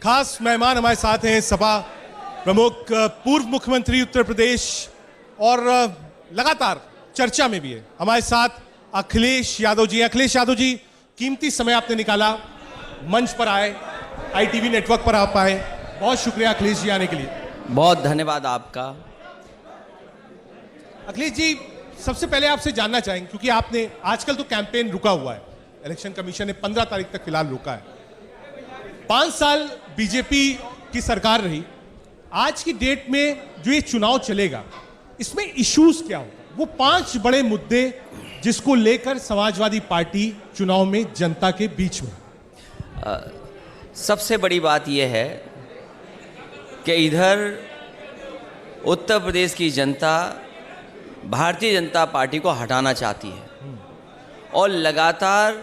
खास मेहमान हमारे साथ हैं सपा प्रमुख पूर्व मुख्यमंत्री उत्तर प्रदेश और लगातार चर्चा में भी है हमारे साथ अखिलेश यादव जी। अखिलेश यादव जी, कीमती समय आपने निकाला, मंच पर आए, ITV नेटवर्क पर आप आए, बहुत शुक्रिया अखिलेश जी आने के लिए। बहुत धन्यवाद आपका। अखिलेश जी, सबसे पहले आपसे जानना चाहेंगे, क्योंकि आपने आजकल तो कैंपेन रुका हुआ है, इलेक्शन कमीशन ने 15 तारीख तक फिलहाल रोका है। 5 साल बीजेपी की सरकार रही, आज की डेट में जो ये चुनाव चलेगा इसमें इश्यूज क्या होगा? वो 5 बड़े मुद्दे जिसको लेकर समाजवादी पार्टी चुनाव में जनता के बीच में। सबसे बड़ी बात यह है कि इधर उत्तर प्रदेश की जनता भारतीय जनता पार्टी को हटाना चाहती है और लगातार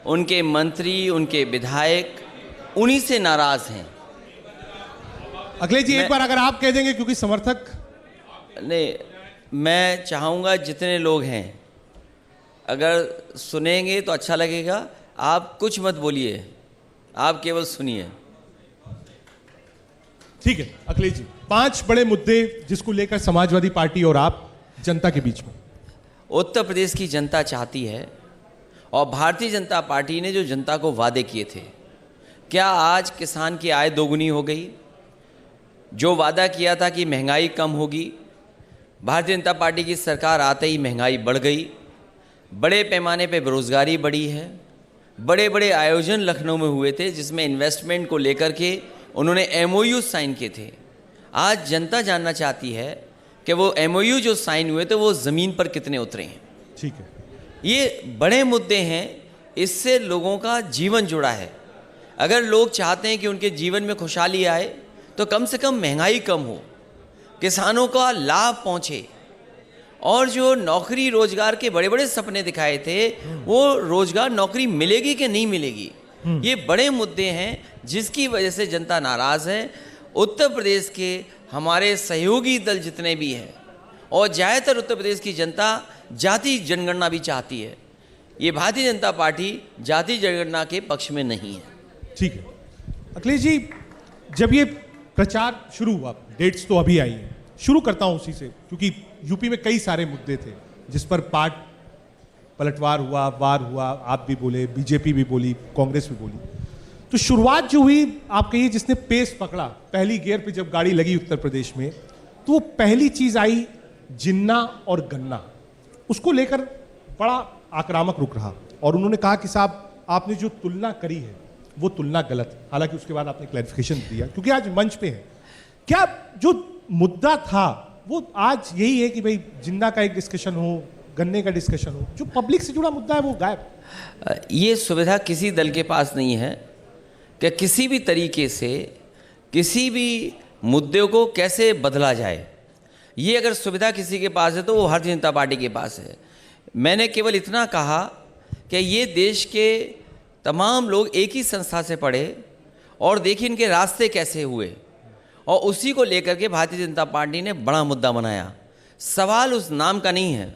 उनके मंत्री, उनके विधायक उन्हीं से नाराज हैं। अखिलेश जी, एक बार अगर आप कह देंगे, क्योंकि समर्थक नहीं, मैं चाहूँगा जितने लोग हैं अगर सुनेंगे तो अच्छा लगेगा। आप कुछ मत बोलिए, आप केवल सुनिए। ठीक है अखिलेश जी, 5 बड़े मुद्दे जिसको लेकर समाजवादी पार्टी और आप जनता के बीच में। उत्तर प्रदेश की जनता चाहती है और भारतीय जनता पार्टी ने जो जनता को वादे किए थे, क्या आज किसान की आय दोगुनी हो गई? जो वादा किया था कि महंगाई कम होगी, भारतीय जनता पार्टी की सरकार आते ही महंगाई बढ़ गई, बड़े पैमाने पे बेरोजगारी बढ़ी है। बड़े बड़े आयोजन लखनऊ में हुए थे जिसमें इन्वेस्टमेंट को लेकर के उन्होंने MOU साइन किए थे। आज जनता जानना चाहती है कि वो MOU जो साइन हुए थे वो ज़मीन पर कितने उतरे हैं। ठीक है, ये बड़े मुद्दे हैं, इससे लोगों का जीवन जुड़ा है। अगर लोग चाहते हैं कि उनके जीवन में खुशहाली आए तो कम से कम महंगाई कम हो, किसानों का लाभ पहुँचे और जो नौकरी रोजगार के बड़े बड़े सपने दिखाए थे वो रोजगार नौकरी मिलेगी कि नहीं मिलेगी, ये बड़े मुद्दे हैं जिसकी वजह से जनता नाराज़ है। उत्तर प्रदेश के हमारे सहयोगी दल जितने भी हैं और ज़्यादातर उत्तर प्रदेश की जनता जाति जनगणना भी चाहती है। ये भारतीय जनता पार्टी जाति जनगणना के पक्ष में नहीं है। ठीक है अखिलेश जी, जब ये प्रचार शुरू हुआ, डेट्स तो अभी आई है, शुरू करता हूं उसी से, क्योंकि यूपी में कई सारे मुद्दे थे जिस पर पार्ट पलटवार हुआ, वार हुआ, आप भी बोले, बीजेपी भी बोली, कांग्रेस भी बोली। तो शुरुआत जो हुई, आप कहिए जिसने पेस पकड़ा, पहली गियर पे जब गाड़ी लगी उत्तर प्रदेश में, तो वो पहली चीज आई जिन्ना और गन्ना। उसको लेकर बड़ा आक्रामक रुख रहा और उन्होंने कहा कि साहब आपने जो तुलना करी है वो तुलना गलत है। हालांकि उसके बाद आपने क्लैरिफिकेशन दिया, क्योंकि आज मंच पे है। क्या जो मुद्दा था वो आज यही है कि भाई जिन्ना का एक डिस्कशन हो, गन्ने का डिस्कशन हो, जो पब्लिक से जुड़ा मुद्दा है वो गायब? ये सुविधा किसी दल के पास नहीं है कि किसी भी तरीके से किसी भी मुद्दे को कैसे बदला जाए। ये अगर सुविधा किसी के पास है तो वो भारतीय जनता पार्टी के पास है। मैंने केवल इतना कहा कि ये देश के तमाम लोग एक ही संस्था से पढ़े और देखिए इनके रास्ते कैसे हुए और उसी को लेकर के भारतीय जनता पार्टी ने बड़ा मुद्दा बनाया। सवाल उस नाम का नहीं है,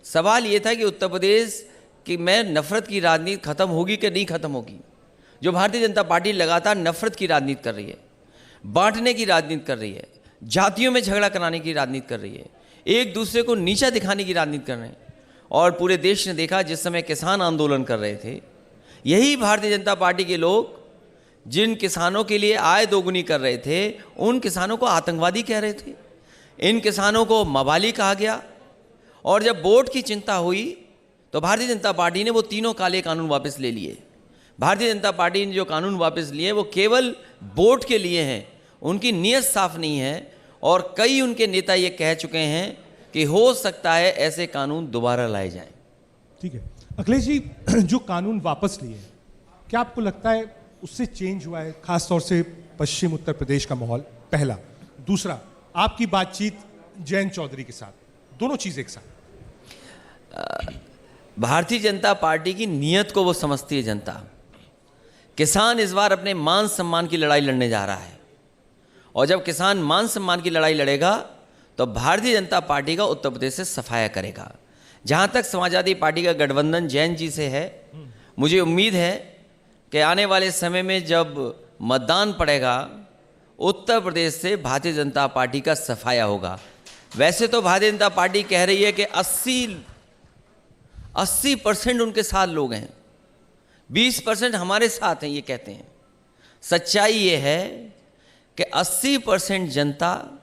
सवाल ये था कि उत्तर प्रदेश की में नफ़रत की राजनीति ख़त्म होगी कि नहीं ख़त्म होगी। जो भारतीय जनता पार्टी लगातार नफ़रत की राजनीति कर रही है, बांटने की राजनीति कर रही है, जातियों में झगड़ा कराने की राजनीति कर रही है, एक दूसरे को नीचा दिखाने की राजनीति कर रहे हैं। और पूरे देश ने देखा जिस समय किसान आंदोलन कर रहे थे, यही भारतीय जनता पार्टी के लोग जिन किसानों के लिए आय दोगुनी कर रहे थे उन किसानों को आतंकवादी कह रहे थे, इन किसानों को मवाली कहा गया। और जब वोट की चिंता हुई तो भारतीय जनता पार्टी ने वो तीनों काले कानून वापस ले लिए। भारतीय जनता पार्टी ने जो कानून वापस लिए वो केवल वोट के लिए हैं, उनकी नीयत साफ नहीं है। और कई उनके नेता ये कह चुके हैं कि हो सकता है ऐसे कानून दोबारा लाए जाएं। ठीक है अखिलेश जी, जो कानून वापस लिए, क्या आपको लगता है उससे चेंज हुआ है, खासतौर से पश्चिम उत्तर प्रदेश का माहौल? पहला। दूसरा, आपकी बातचीत जयंत चौधरी के साथ, दोनों चीज़ एक साथ। भारतीय जनता पार्टी की नीयत को वो समझती है जनता। किसान इस बार अपने मान सम्मान की लड़ाई लड़ने जा रहा है और जब किसान मान सम्मान की लड़ाई लड़ेगा तो भारतीय जनता पार्टी का उत्तर प्रदेश से सफाया करेगा। जहाँ तक समाजवादी पार्टी का गठबंधन जैन जी से है, मुझे उम्मीद है कि आने वाले समय में जब मतदान पड़ेगा, उत्तर प्रदेश से भारतीय जनता पार्टी का सफाया होगा। वैसे तो भारतीय जनता पार्टी कह रही है कि 80% उनके साथ लोग हैं, 20% हमारे साथ हैं, ये कहते हैं। सच्चाई ये है कि 80% जनता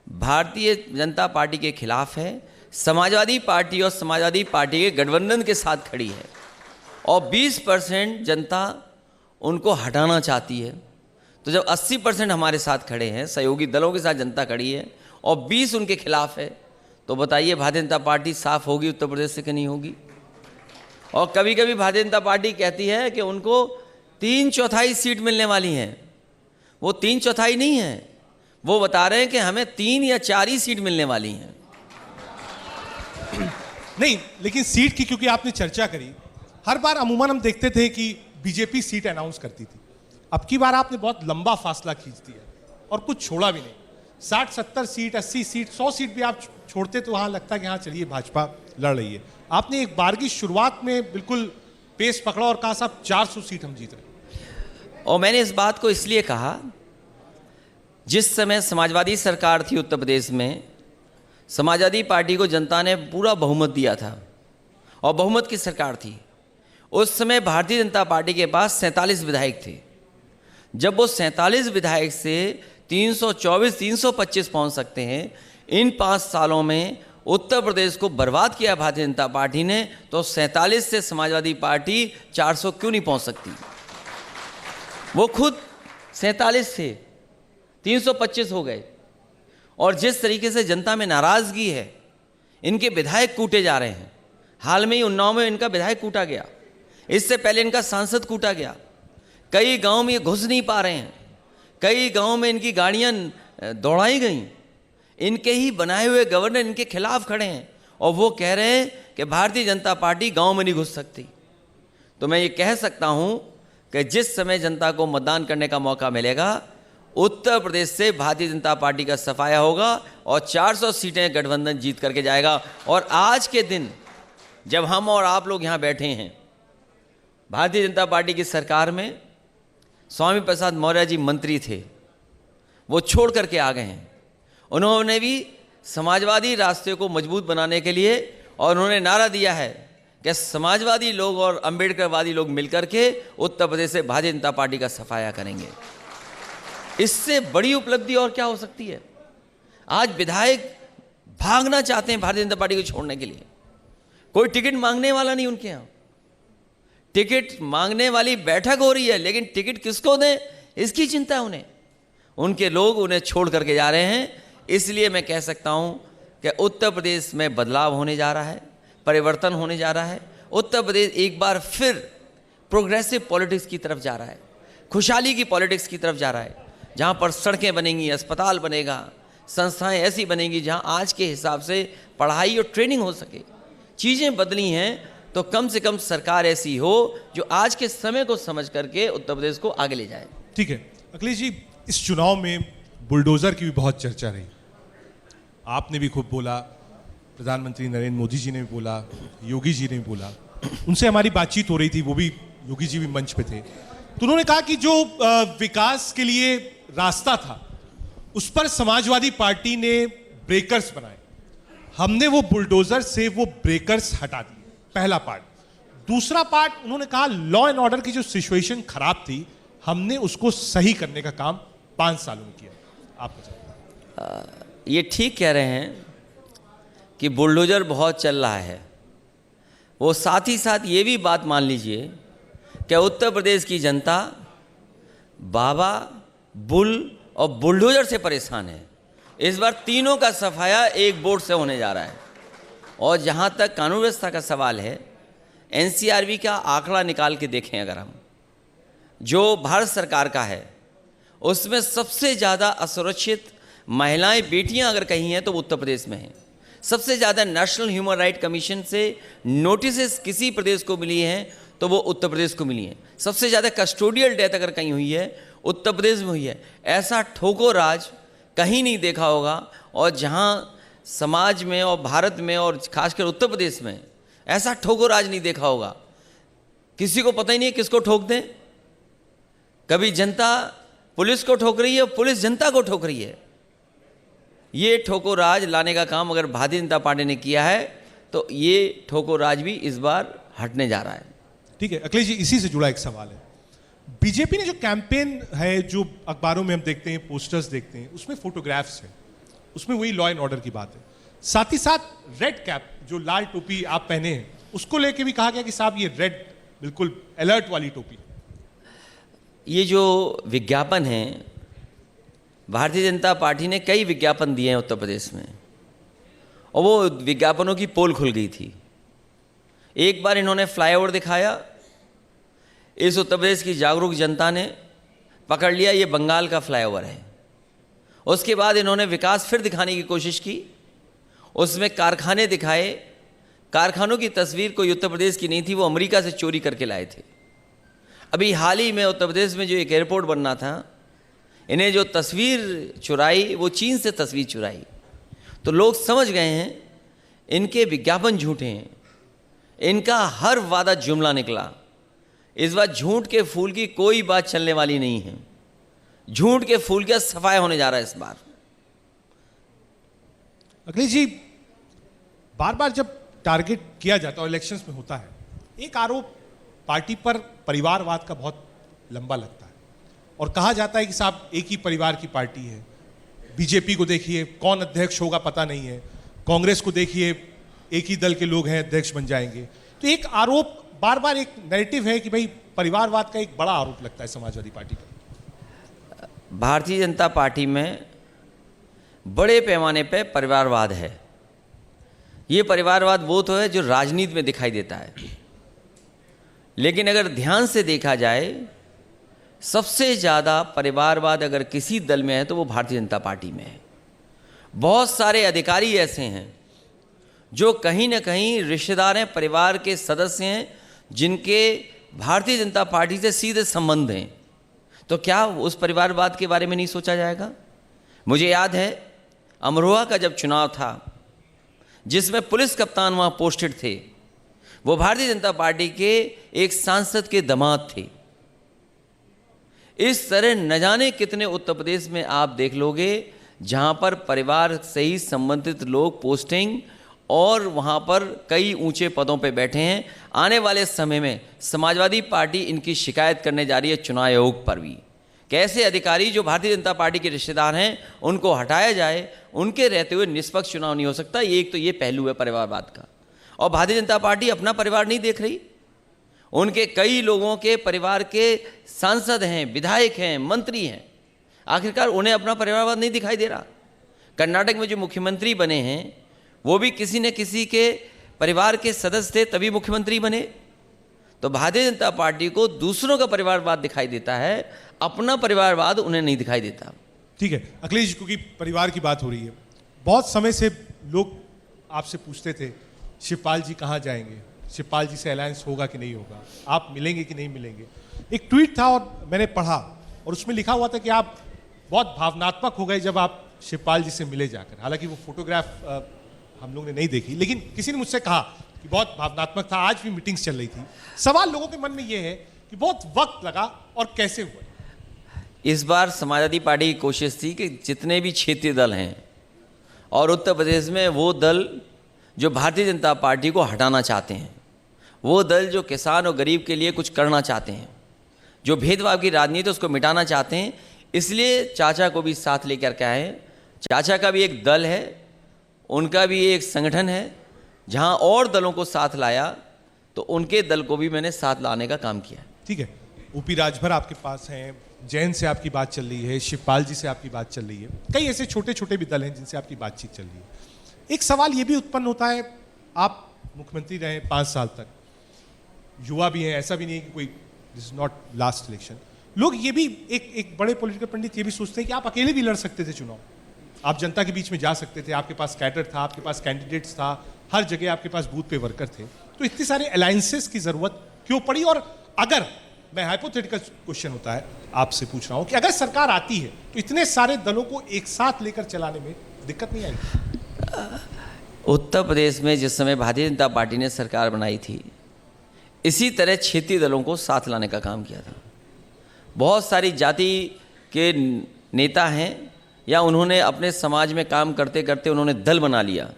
भारतीय जनता पार्टी के खिलाफ है, समाजवादी पार्टी और समाजवादी पार्टी के गठबंधन के साथ खड़ी है, और 20% जनता उनको हटाना चाहती है। तो जब 80% हमारे साथ खड़े हैं, सहयोगी दलों के साथ जनता खड़ी है, और 20 उनके खिलाफ है, तो बताइए भारतीय जनता पार्टी साफ होगी उत्तर प्रदेश से कि नहीं होगी? और कभी कभी भारतीय जनता पार्टी कहती है कि उनको 3/4 सीट मिलने वाली हैं। वो 3/4 नहीं है, वो बता रहे हैं कि हमें 3 या 4 ही सीट मिलने वाली हैं। नहीं, लेकिन सीट की क्योंकि आपने चर्चा करी, हर बार अमूमन हम देखते थे कि बीजेपी सीट अनाउंस करती थी। अब की बार आपने बहुत लंबा फासला खींच दिया और कुछ छोड़ा भी नहीं। 60-70 सीट, 80 सीट, 100 सीट भी आप छोड़ते तो वहां लगता कि हाँ चलिए भाजपा लड़ रही है। आपने एक बार की शुरुआत में बिल्कुल पेस पकड़ा और कहा साहब 400 सीट हम जीत रहे। और मैंने इस बात को इसलिए कहा, जिस समय समाजवादी सरकार थी उत्तर प्रदेश में, समाजवादी पार्टी को जनता ने पूरा बहुमत दिया था और बहुमत की सरकार थी। उस समय भारतीय जनता पार्टी के पास 47 विधायक थे। जब वो 47 विधायक से 324-325 पहुंच सकते हैं, इन 5 सालों में उत्तर प्रदेश को बर्बाद किया भारतीय जनता पार्टी ने, तो 47 से समाजवादी पार्टी 400 क्यों नहीं पहुंच सकती? वो खुद 47 से 325 हो गए। और जिस तरीके से जनता में नाराजगी है, इनके विधायक कूटे जा रहे हैं। हाल में ही उन्नाव में इनका विधायक कूटा गया, इससे पहले इनका सांसद कूटा गया। कई गांव में ये घुस नहीं पा रहे हैं, कई गांव में इनकी गाड़ियां दौड़ाई गई। इनके ही बनाए हुए गवर्नर इनके खिलाफ खड़े हैं और वो कह रहे हैं कि भारतीय जनता पार्टी गांव में नहीं घुस सकती। तो मैं ये कह सकता हूं कि जिस समय जनता को मतदान करने का मौका मिलेगा, उत्तर प्रदेश से भारतीय जनता पार्टी का सफाया होगा और 400 सीटें गठबंधन जीत करके जाएगा। और आज के दिन जब हम और आप लोग यहाँ बैठे हैं, भारतीय जनता पार्टी की सरकार में स्वामी प्रसाद मौर्य जी मंत्री थे, वो छोड़ करके आ गए हैं। उन्होंने भी समाजवादी रास्ते को मजबूत बनाने के लिए, और उन्होंने नारा दिया है कि समाजवादी लोग और अंबेडकरवादी लोग मिलकर के उत्तर प्रदेश से भारतीय जनता पार्टी का सफाया करेंगे। इससे बड़ी उपलब्धि और क्या हो सकती है? आज विधायक भागना चाहते हैं भारतीय जनता पार्टी को छोड़ने के लिए। कोई टिकट मांगने वाला नहीं उनके यहाँ। टिकट मांगने वाली बैठक हो रही है, लेकिन टिकट किसको दें इसकी चिंता है उन्हें। उनके लोग उन्हें छोड़ करके जा रहे हैं। इसलिए मैं कह सकता हूं कि उत्तर प्रदेश में बदलाव होने जा रहा है, परिवर्तन होने जा रहा है। उत्तर प्रदेश एक बार फिर प्रोग्रेसिव पॉलिटिक्स की तरफ जा रहा है, खुशहाली की पॉलिटिक्स की तरफ जा रहा है, जहां पर सड़कें बनेंगी, अस्पताल बनेगा, संस्थाएं ऐसी बनेंगी जहां आज के हिसाब से पढ़ाई और ट्रेनिंग हो सके। चीज़ें बदली हैं, तो कम से कम सरकार ऐसी हो जो आज के समय को समझ करके उत्तर प्रदेश को आगे ले जाए। ठीक है अखिलेश जी, इस चुनाव में बुलडोजर की भी बहुत चर्चा रही। आपने भी खूब बोला, प्रधानमंत्री नरेंद्र मोदी जी ने भी बोला, योगी जी ने भी बोला, उनसे हमारी बातचीत हो रही थी, वो भी योगी जी भी मंच पे थे। तो उन्होंने कहा कि जो विकास के लिए रास्ता था उस पर समाजवादी पार्टी ने ब्रेकर्स बनाए, हमने वो बुलडोजर से वो ब्रेकर्स हटा दिए। पहला पार्ट। दूसरा पार्ट, उन्होंने कहा लॉ एंड ऑर्डर की जो सिचुएशन खराब थी, हमने उसको सही करने का काम 5 सालों में किया। आप बताइए। ये ठीक कह रहे हैं कि बुलडोजर बहुत चल रहा है। वो साथ ही साथ ये भी बात मान लीजिए कि उत्तर प्रदेश की जनता बाबा, बुल और बुलडोजर से परेशान है। इस बार तीनों का सफाया एक बोर्ड से होने जा रहा है। और जहाँ तक कानून व्यवस्था का सवाल है, एनसीआरबी का आंकड़ा निकाल के देखें अगर हम, जो भारत सरकार का है, उसमें सबसे ज़्यादा असुरक्षित महिलाएं, बेटियां अगर कहीं हैं तो वो उत्तर प्रदेश में हैं। सबसे ज़्यादा नेशनल ह्यूमन राइट कमीशन से नोटिस किसी प्रदेश को मिली हैं तो वो उत्तर प्रदेश को मिली हैं। सबसे ज़्यादा कस्टोडियल डेथ अगर कहीं हुई है उत्तर प्रदेश में हुई है। ऐसा ठोको राज कहीं नहीं देखा होगा। और जहाँ समाज में और भारत में और खासकर उत्तर प्रदेश में ऐसा ठोको राज नहीं देखा होगा। किसी को पता ही नहीं किसको ठोक दें। कभी जनता पुलिस को ठोक रही है, पुलिस जनता को ठोक रही है। ये ठोको राज लाने का काम अगर भारतीय जनता पार्टी ने किया है तो ये ठोको राज भी इस बार हटने जा रहा है। ठीक है अखिलेश जी, इसी से जुड़ा एक सवाल है। बीजेपी ने जो कैंपेन है, जो अखबारों में हम देखते हैं, पोस्टर्स देखते हैं, उसमें फोटोग्राफ्स है, उसमें वही लॉ एंड ऑर्डर की बात है। साथ ही साथ रेड कैप, जो लाल टोपी आप पहने हैं, उसको लेके भी कहा गया कि साहब ये रेड बिल्कुल अलर्ट वाली टोपी। ये जो विज्ञापन है, भारतीय जनता पार्टी ने कई विज्ञापन दिए हैं उत्तर प्रदेश में, और वो विज्ञापनों की पोल खुल गई थी। एक बार इन्होंने फ्लाईओवर दिखाया, इस उत्तर प्रदेश की जागरूक जनता ने पकड़ लिया ये बंगाल का फ्लाईओवर है। उसके बाद इन्होंने विकास फिर दिखाने की कोशिश की, उसमें कारखाने दिखाए। कारखानों की तस्वीर कोई उत्तर प्रदेश की नहीं थी, वो अमेरिका से चोरी करके लाए थे। अभी हाल ही में उत्तर प्रदेश में जो एक एयरपोर्ट बनना था, इन्हें जो तस्वीर चुराई वो चीन से तस्वीर चुराई। तो लोग समझ गए हैं इनके विज्ञापन झूठे हैं, इनका हर वादा जुमला निकला। इस बार झूठ के फूल की कोई बात चलने वाली नहीं है। झूठ के फूल का सफाया होने जा रहा है इस बार। अखिलेश जी, बार बार जब टारगेट किया जाता है, इलेक्शंस में होता है, एक आरोप पार्टी पर परिवारवाद का बहुत लंबा लगता है और कहा जाता है कि साहब एक ही परिवार की पार्टी है। बीजेपी को देखिए, कौन अध्यक्ष होगा पता नहीं है। कांग्रेस को देखिए, एक ही दल के लोग हैं, अध्यक्ष बन जाएंगे। तो एक आरोप, बार बार एक नैरेटिव है कि भाई परिवारवाद का एक बड़ा आरोप लगता है समाजवादी पार्टी पर। भारतीय जनता पार्टी में बड़े पैमाने पर परिवारवाद है। ये परिवारवाद वो तो है जो राजनीति में दिखाई देता है, लेकिन अगर ध्यान से देखा जाए, सबसे ज़्यादा परिवारवाद अगर किसी दल में है तो वो भारतीय जनता पार्टी में है। बहुत सारे अधिकारी ऐसे हैं जो कहीं ना कहीं रिश्तेदार हैं, परिवार के सदस्य हैं, जिनके भारतीय जनता पार्टी से सीधे संबंध हैं। तो क्या उस परिवारवाद के बारे में नहीं सोचा जाएगा? मुझे याद है अमरोहा का जब चुनाव था, जिसमें पुलिस कप्तान वहाँ पोस्टेड थे, वो भारतीय जनता पार्टी के एक सांसद के दामाद थे। इस तरह न जाने कितने उत्तर प्रदेश में आप देख लोगे जहाँ पर परिवार से ही संबंधित लोग पोस्टिंग और वहाँ पर कई ऊंचे पदों पे बैठे हैं। आने वाले समय में समाजवादी पार्टी इनकी शिकायत करने जा रही है चुनाव आयोग पर भी। कैसे अधिकारी जो भारतीय जनता पार्टी के रिश्तेदार हैं उनको हटाया जाए, उनके रहते हुए निष्पक्ष चुनाव नहीं हो सकता। एक तो ये पहलू है परिवारवाद का। और भारतीय जनता पार्टी अपना परिवार नहीं देख रही, उनके कई लोगों के परिवार के सांसद हैं, विधायक हैं, मंत्री हैं, आखिरकार उन्हें अपना परिवारवाद नहीं दिखाई दे रहा। कर्नाटक में जो मुख्यमंत्री बने हैं वो भी किसी न किसी के परिवार के सदस्य थे तभी मुख्यमंत्री बने। तो भारतीय जनता पार्टी को दूसरों का परिवारवाद दिखाई देता है, अपना परिवारवाद उन्हें नहीं दिखाई देता। ठीक है अखिलेश जी, क्योंकि परिवार की बात हो रही है, बहुत समय से लोग आपसे पूछते थे शिवपाल जी कहाँ जाएंगे, शिवपाल जी से अलायंस होगा कि नहीं होगा, आप मिलेंगे कि नहीं मिलेंगे। एक ट्वीट था और मैंने पढ़ा और उसमें लिखा हुआ था कि आप बहुत भावनात्मक हो गए जब आप शिवपाल जी से मिले जाकर। हालांकि वो फोटोग्राफ हम लोग ने नहीं देखी, लेकिन किसी ने मुझसे कहा कि बहुत भावनात्मक था। आज भी मीटिंग्स चल रही थी। सवाल लोगों के मन में ये है कि बहुत वक्त लगा और कैसे हुआ। इस बार समाजवादी पार्टी की कोशिश थी कि जितने भी क्षेत्रीय दल हैं और उत्तर प्रदेश में वो दल जो भारतीय जनता पार्टी को हटाना चाहते हैं, वो दल जो किसान और गरीब के लिए कुछ करना चाहते हैं, जो भेदभाव की राजनीति उसको मिटाना चाहते हैं, इसलिए चाचा को भी साथ लेकर के आए। चाचा का भी एक दल है, उनका भी एक संगठन है, जहां और दलों को साथ लाया तो उनके दल को भी मैंने साथ लाने का काम किया। ठीक है, ओपी राजभर आपके पास हैं, जैन से आपकी बात चल रही है, शिवपाल जी से आपकी बात चल रही है, कई ऐसे छोटे छोटे भी दल हैं जिनसे आपकी बातचीत चल रही है। एक सवाल ये भी उत्पन्न होता है, आप मुख्यमंत्री रहे 5 साल तक, युवा भी हैं, ऐसा भी नहीं है कि कोई this is not last election. लोग ये भी एक बड़े पॉलिटिकल पंडित ये भी सोचते हैं कि आप अकेले भी लड़ सकते थे चुनाव, आप जनता के बीच में जा सकते थे, आपके पास कैडर था, आपके पास कैंडिडेट्स था, हर जगह आपके पास बूथ पे वर्कर थे। तो इतने सारे अलायंसेस की जरूरत क्यों पड़ी? और अगर मैं हाइपोथेटिकल क्वेश्चन होता है आपसे पूछ रहा हूं कि अगर सरकार आती है तो इतने सारे दलों को एक साथ लेकर चलाने में दिक्कत नहीं आएगी? उत्तर प्रदेश में जिस समय भारतीय जनता पार्टी ने सरकार बनाई थी, इसी तरह क्षेत्रीय दलों को साथ लाने का काम किया था। बहुत सारी जाति के नेता हैं या उन्होंने अपने समाज में काम करते करते उन्होंने दल बना लिया,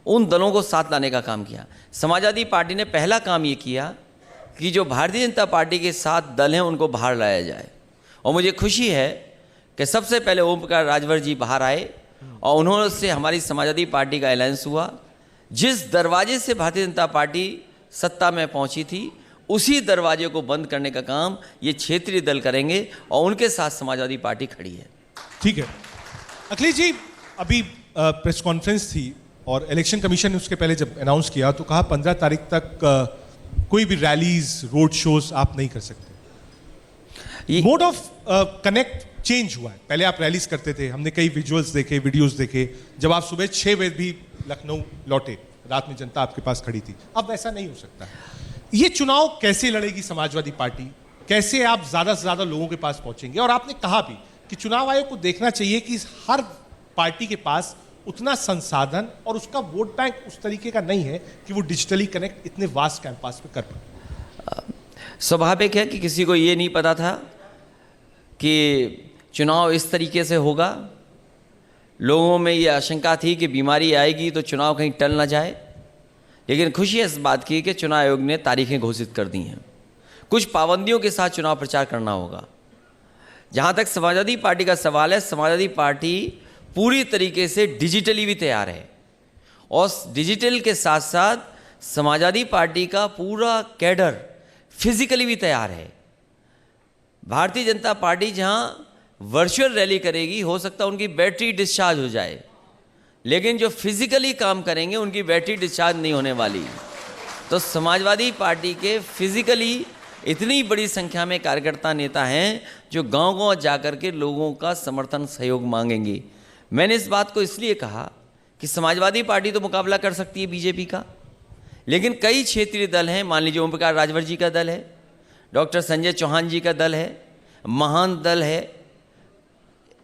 उन दलों को साथ लाने का काम किया। समाजवादी पार्टी ने पहला काम ये किया कि जो भारतीय जनता पार्टी के साथ दल हैं उनको बाहर लाया जाए। और मुझे खुशी है कि सबसे पहले ओम प्रकाश राजभर जी बाहर आए और उन्होंने से हमारी समाजवादी पार्टी का अलायंस हुआ। जिस दरवाजे से भारतीय जनता पार्टी सत्ता में पहुंची थी, उसी दरवाजे को बंद करने का काम ये क्षेत्रीय दल करेंगे और उनके साथ समाजवादी पार्टी खड़ी है। ठीक है अखिलेश जी, अभी प्रेस कॉन्फ्रेंस थी और इलेक्शन कमीशन ने उसके पहले जब अनाउंस किया तो कहा 15 तारीख तक कोई भी रैलीज रोड शोज आप नहीं कर सकते। मोड ऑफ कनेक्ट चेंज हुआ है। पहले आप रैलीज करते थे, हमने कई विजुअल्स देखे, वीडियोस देखे, जब आप सुबह 6 बजे भी लखनऊ लौटे, रात में जनता आपके पास खड़ी थी। अब ऐसा नहीं हो सकता। ये चुनाव कैसे लड़ेगी समाजवादी पार्टी, कैसे आप ज्यादा से ज्यादा लोगों के पास पहुंचेंगे? और आपने कहा भी कि चुनाव आयोग को देखना चाहिए कि हर पार्टी के पास उतना संसाधन और उसका वोट बैंक उस तरीके का नहीं है कि वो डिजिटली कनेक्ट इतने वास्ट कैंपस में कर पाए। स्वाभाविक है कि किसी को ये नहीं पता था कि चुनाव इस तरीके से होगा। लोगों में ये आशंका थी कि बीमारी आएगी तो चुनाव कहीं टल ना जाए। लेकिन खुशी है इस बात की कि चुनाव आयोग ने तारीखें घोषित कर दी हैं। कुछ पाबंदियों के साथ चुनाव प्रचार करना होगा। जहाँ तक समाजवादी पार्टी का सवाल है, समाजवादी पार्टी पूरी तरीके से डिजिटली भी तैयार है और डिजिटल के साथ साथ समाजवादी पार्टी का पूरा कैडर फिजिकली भी तैयार है। भारतीय जनता पार्टी जहाँ वर्चुअल रैली करेगी, हो सकता है उनकी बैटरी डिस्चार्ज हो जाए, लेकिन जो फिजिकली काम करेंगे उनकी बैटरी डिस्चार्ज नहीं होने वाली। तो समाजवादी पार्टी के फिजिकली इतनी बड़ी संख्या में कार्यकर्ता नेता हैं जो गांव-गांव जाकर के लोगों का समर्थन सहयोग मांगेंगे। मैंने इस बात को इसलिए कहा कि समाजवादी पार्टी तो मुकाबला कर सकती है बीजेपी का, लेकिन कई क्षेत्रीय दल हैं। मान लीजिए ओम प्रकाश राजभर जी का दल है, डॉक्टर संजय चौहान जी का दल है, महान दल है,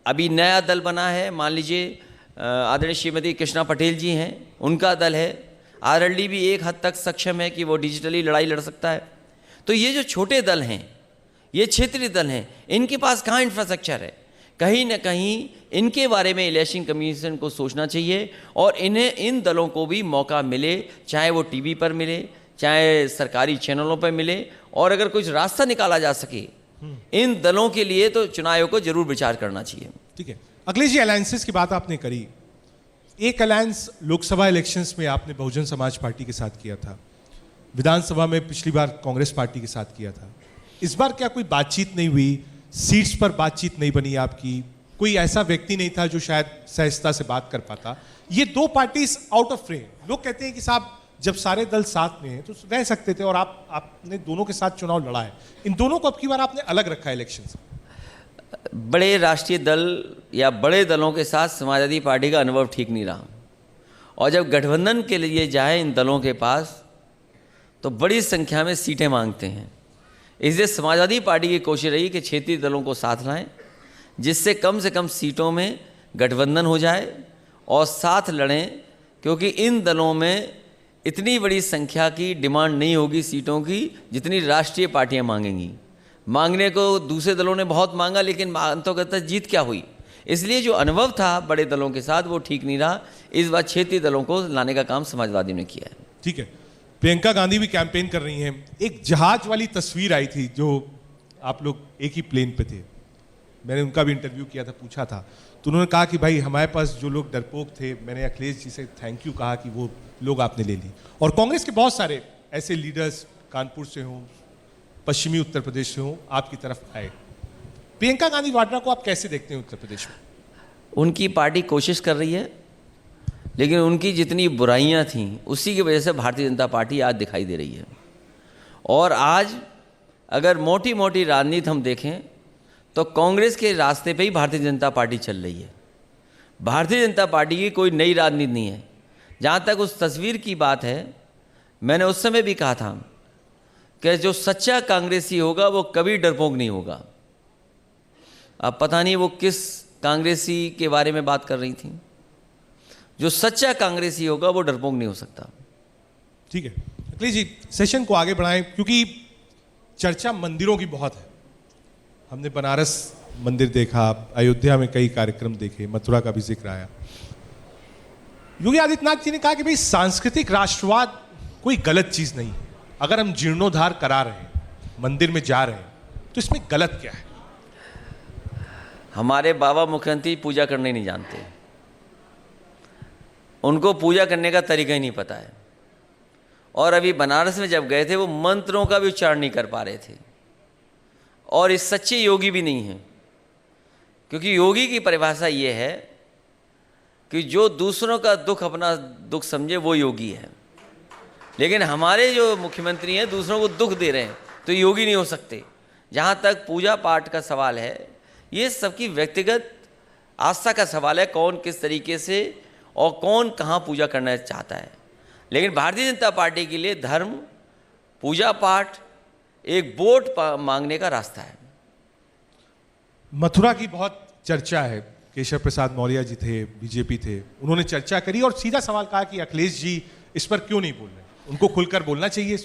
अभी नया दल बना है, मान लीजिए आदरणीय श्रीमती कृष्णा पटेल जी हैं, उनका दल है। आरएलडी भी एक हद तक सक्षम है कि वो डिजिटली लड़ाई लड़ सकता है। तो ये जो छोटे दल हैं, ये क्षेत्रीय दल हैं, इनके पास कहाँ इंफ्रास्ट्रक्चर है? कहीं ना कहीं इनके बारे में इलेक्शन कमीशन को सोचना चाहिए और इन्हें इन दलों को भी मौका मिले, चाहे वो टीवी पर मिले, चाहे सरकारी चैनलों पर मिले, और अगर कुछ रास्ता निकाला जा सके इन दलों के लिए तो चुनाव आयोग को जरूर विचार करना चाहिए। ठीक है अखिलेश जी, अलायंसेस की बात आपने करी। एक अलायंस लोकसभा इलेक्शंस में आपने बहुजन समाज पार्टी के साथ किया था, विधानसभा में पिछली बार कांग्रेस पार्टी के साथ किया था। इस बार क्या कोई बातचीत नहीं हुई? सीट्स पर बातचीत नहीं बनी आपकी? कोई ऐसा व्यक्ति नहीं था जो शायद सहजता से बात कर पाता? ये दो पार्टीज आउट ऑफ फ्रेम। लोग कहते हैं कि साहब जब सारे दल साथ में हैं तो रह सकते थे, और आपने दोनों के साथ चुनाव लड़ा है। इन दोनों को अब की बार आपने अलग रखा है इलेक्शन से। बड़े राष्ट्रीय दल या बड़े दलों के साथ समाजवादी पार्टी का अनुभव ठीक नहीं रहा, और जब गठबंधन के लिए जाए इन दलों के पास तो बड़ी संख्या में सीटें मांगते हैं। इसलिए समाजवादी पार्टी की कोशिश रही कि क्षेत्रीय दलों को साथ लाएं, जिससे कम से कम सीटों में गठबंधन हो जाए और साथ लड़ें, क्योंकि इन दलों में इतनी बड़ी संख्या की डिमांड नहीं होगी सीटों की जितनी राष्ट्रीय पार्टियां मांगेंगी। मांगने को दूसरे दलों ने बहुत मांगा, लेकिन अंततः जीत क्या हुई? इसलिए जो अनुभव था बड़े दलों के साथ वो ठीक नहीं रहा। इस बार क्षेत्रीय दलों को लाने का काम समाजवादी ने किया है। ठीक है, प्रियंका गांधी भी कैंपेन कर रही हैं। एक जहाज वाली तस्वीर आई थी जो आप लोग एक ही प्लेन पे थे, मैंने उनका भी इंटरव्यू किया था, पूछा था, तो उन्होंने कहा कि भाई हमारे पास जो लोग डरपोक थे, मैंने अखिलेश जी से थैंक यू कहा कि वो लोग आपने ले ली। और कांग्रेस के बहुत सारे ऐसे लीडर्स कानपुर से हों, पश्चिमी उत्तर प्रदेश से हों, आपकी तरफ आए। प्रियंका गांधी वाड्रा को आप कैसे देखते हैं उत्तर प्रदेश में? उनकी पार्टी कोशिश कर रही है, लेकिन उनकी जितनी बुराइयां थीं उसी की वजह से भारतीय जनता पार्टी आज दिखाई दे रही है। और आज अगर मोटी मोटी राजनीति हम देखें तो कांग्रेस के रास्ते पे ही भारतीय जनता पार्टी चल रही है। भारतीय जनता पार्टी की कोई नई राजनीति नहीं है। जहाँ तक उस तस्वीर की बात है, मैंने उस समय भी कहा था कि जो सच्चा कांग्रेसी होगा वो कभी डरपोक नहीं होगा। अब पता नहीं वो किस कांग्रेसी के बारे में बात कर रही थी। जो सच्चा कांग्रेसी होगा वो डरपोक नहीं हो सकता। ठीक है अखिलेश जी, सेशन को आगे बढ़ाएं, क्योंकि चर्चा मंदिरों की बहुत है। हमने बनारस मंदिर देखा, अयोध्या में कई कार्यक्रम देखे, मथुरा का भी जिक्र आया। योगी आदित्यनाथ जी ने कहा कि भाई सांस्कृतिक राष्ट्रवाद कोई गलत चीज नहीं है। अगर हम जीर्णोद्धार करा रहे हैं, मंदिर में जा रहे हैं, तो इसमें गलत क्या है? हमारे बाबा मुख्यमंत्री पूजा करने नहीं जानते, उनको पूजा करने का तरीका ही नहीं पता है। और अभी बनारस में जब गए थे वो मंत्रों का भी उच्चारण नहीं कर पा रहे थे, और इस सच्चे योगी भी नहीं हैं। क्योंकि योगी की परिभाषा ये है कि जो दूसरों का दुख अपना दुख समझे वो योगी है। लेकिन हमारे जो मुख्यमंत्री हैं दूसरों को दुख दे रहे हैं, तो योगी नहीं हो सकते। जहाँ तक पूजा पाठ का सवाल है, ये सबकी व्यक्तिगत आस्था का सवाल है, कौन किस तरीके से और कौन कहाँ पूजा करना चाहता है। लेकिन भारतीय जनता पार्टी के लिए धर्म, पूजा पाठ एक वोट मांगने का रास्ता है। मथुरा की बहुत चर्चा है, केशव प्रसाद मौर्य जी थे, बीजेपी थे, उन्होंने चर्चा करी और सीधा सवाल कहा कि अखिलेश जी इस पर क्यों नहीं बोल रहे, उनको खुलकर बोलना चाहिए।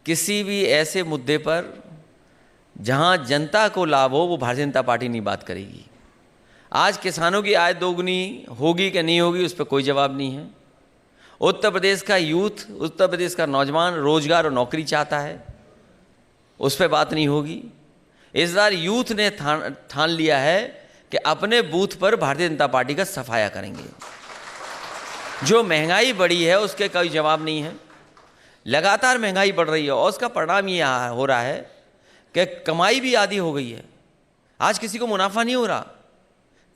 किसी भी ऐसे मुद्दे पर जहां जनता को लाभ हो वो भारतीय जनता पार्टी नहीं बात करेगी। आज किसानों की आय दोगुनी होगी कि नहीं होगी उस पर कोई जवाब नहीं है। उत्तर प्रदेश का यूथ, उत्तर प्रदेश का नौजवान रोजगार और नौकरी चाहता है, उस पर बात नहीं होगी। इस बार यूथ ने ठान लिया है कि अपने बूथ पर भारतीय जनता पार्टी का सफाया करेंगे। जो महंगाई बढ़ी है उसके कोई जवाब नहीं है। लगातार महंगाई बढ़ रही है और उसका परिणाम ये हो रहा है कि कमाई भी आधी हो गई है। आज किसी को मुनाफा नहीं हो रहा,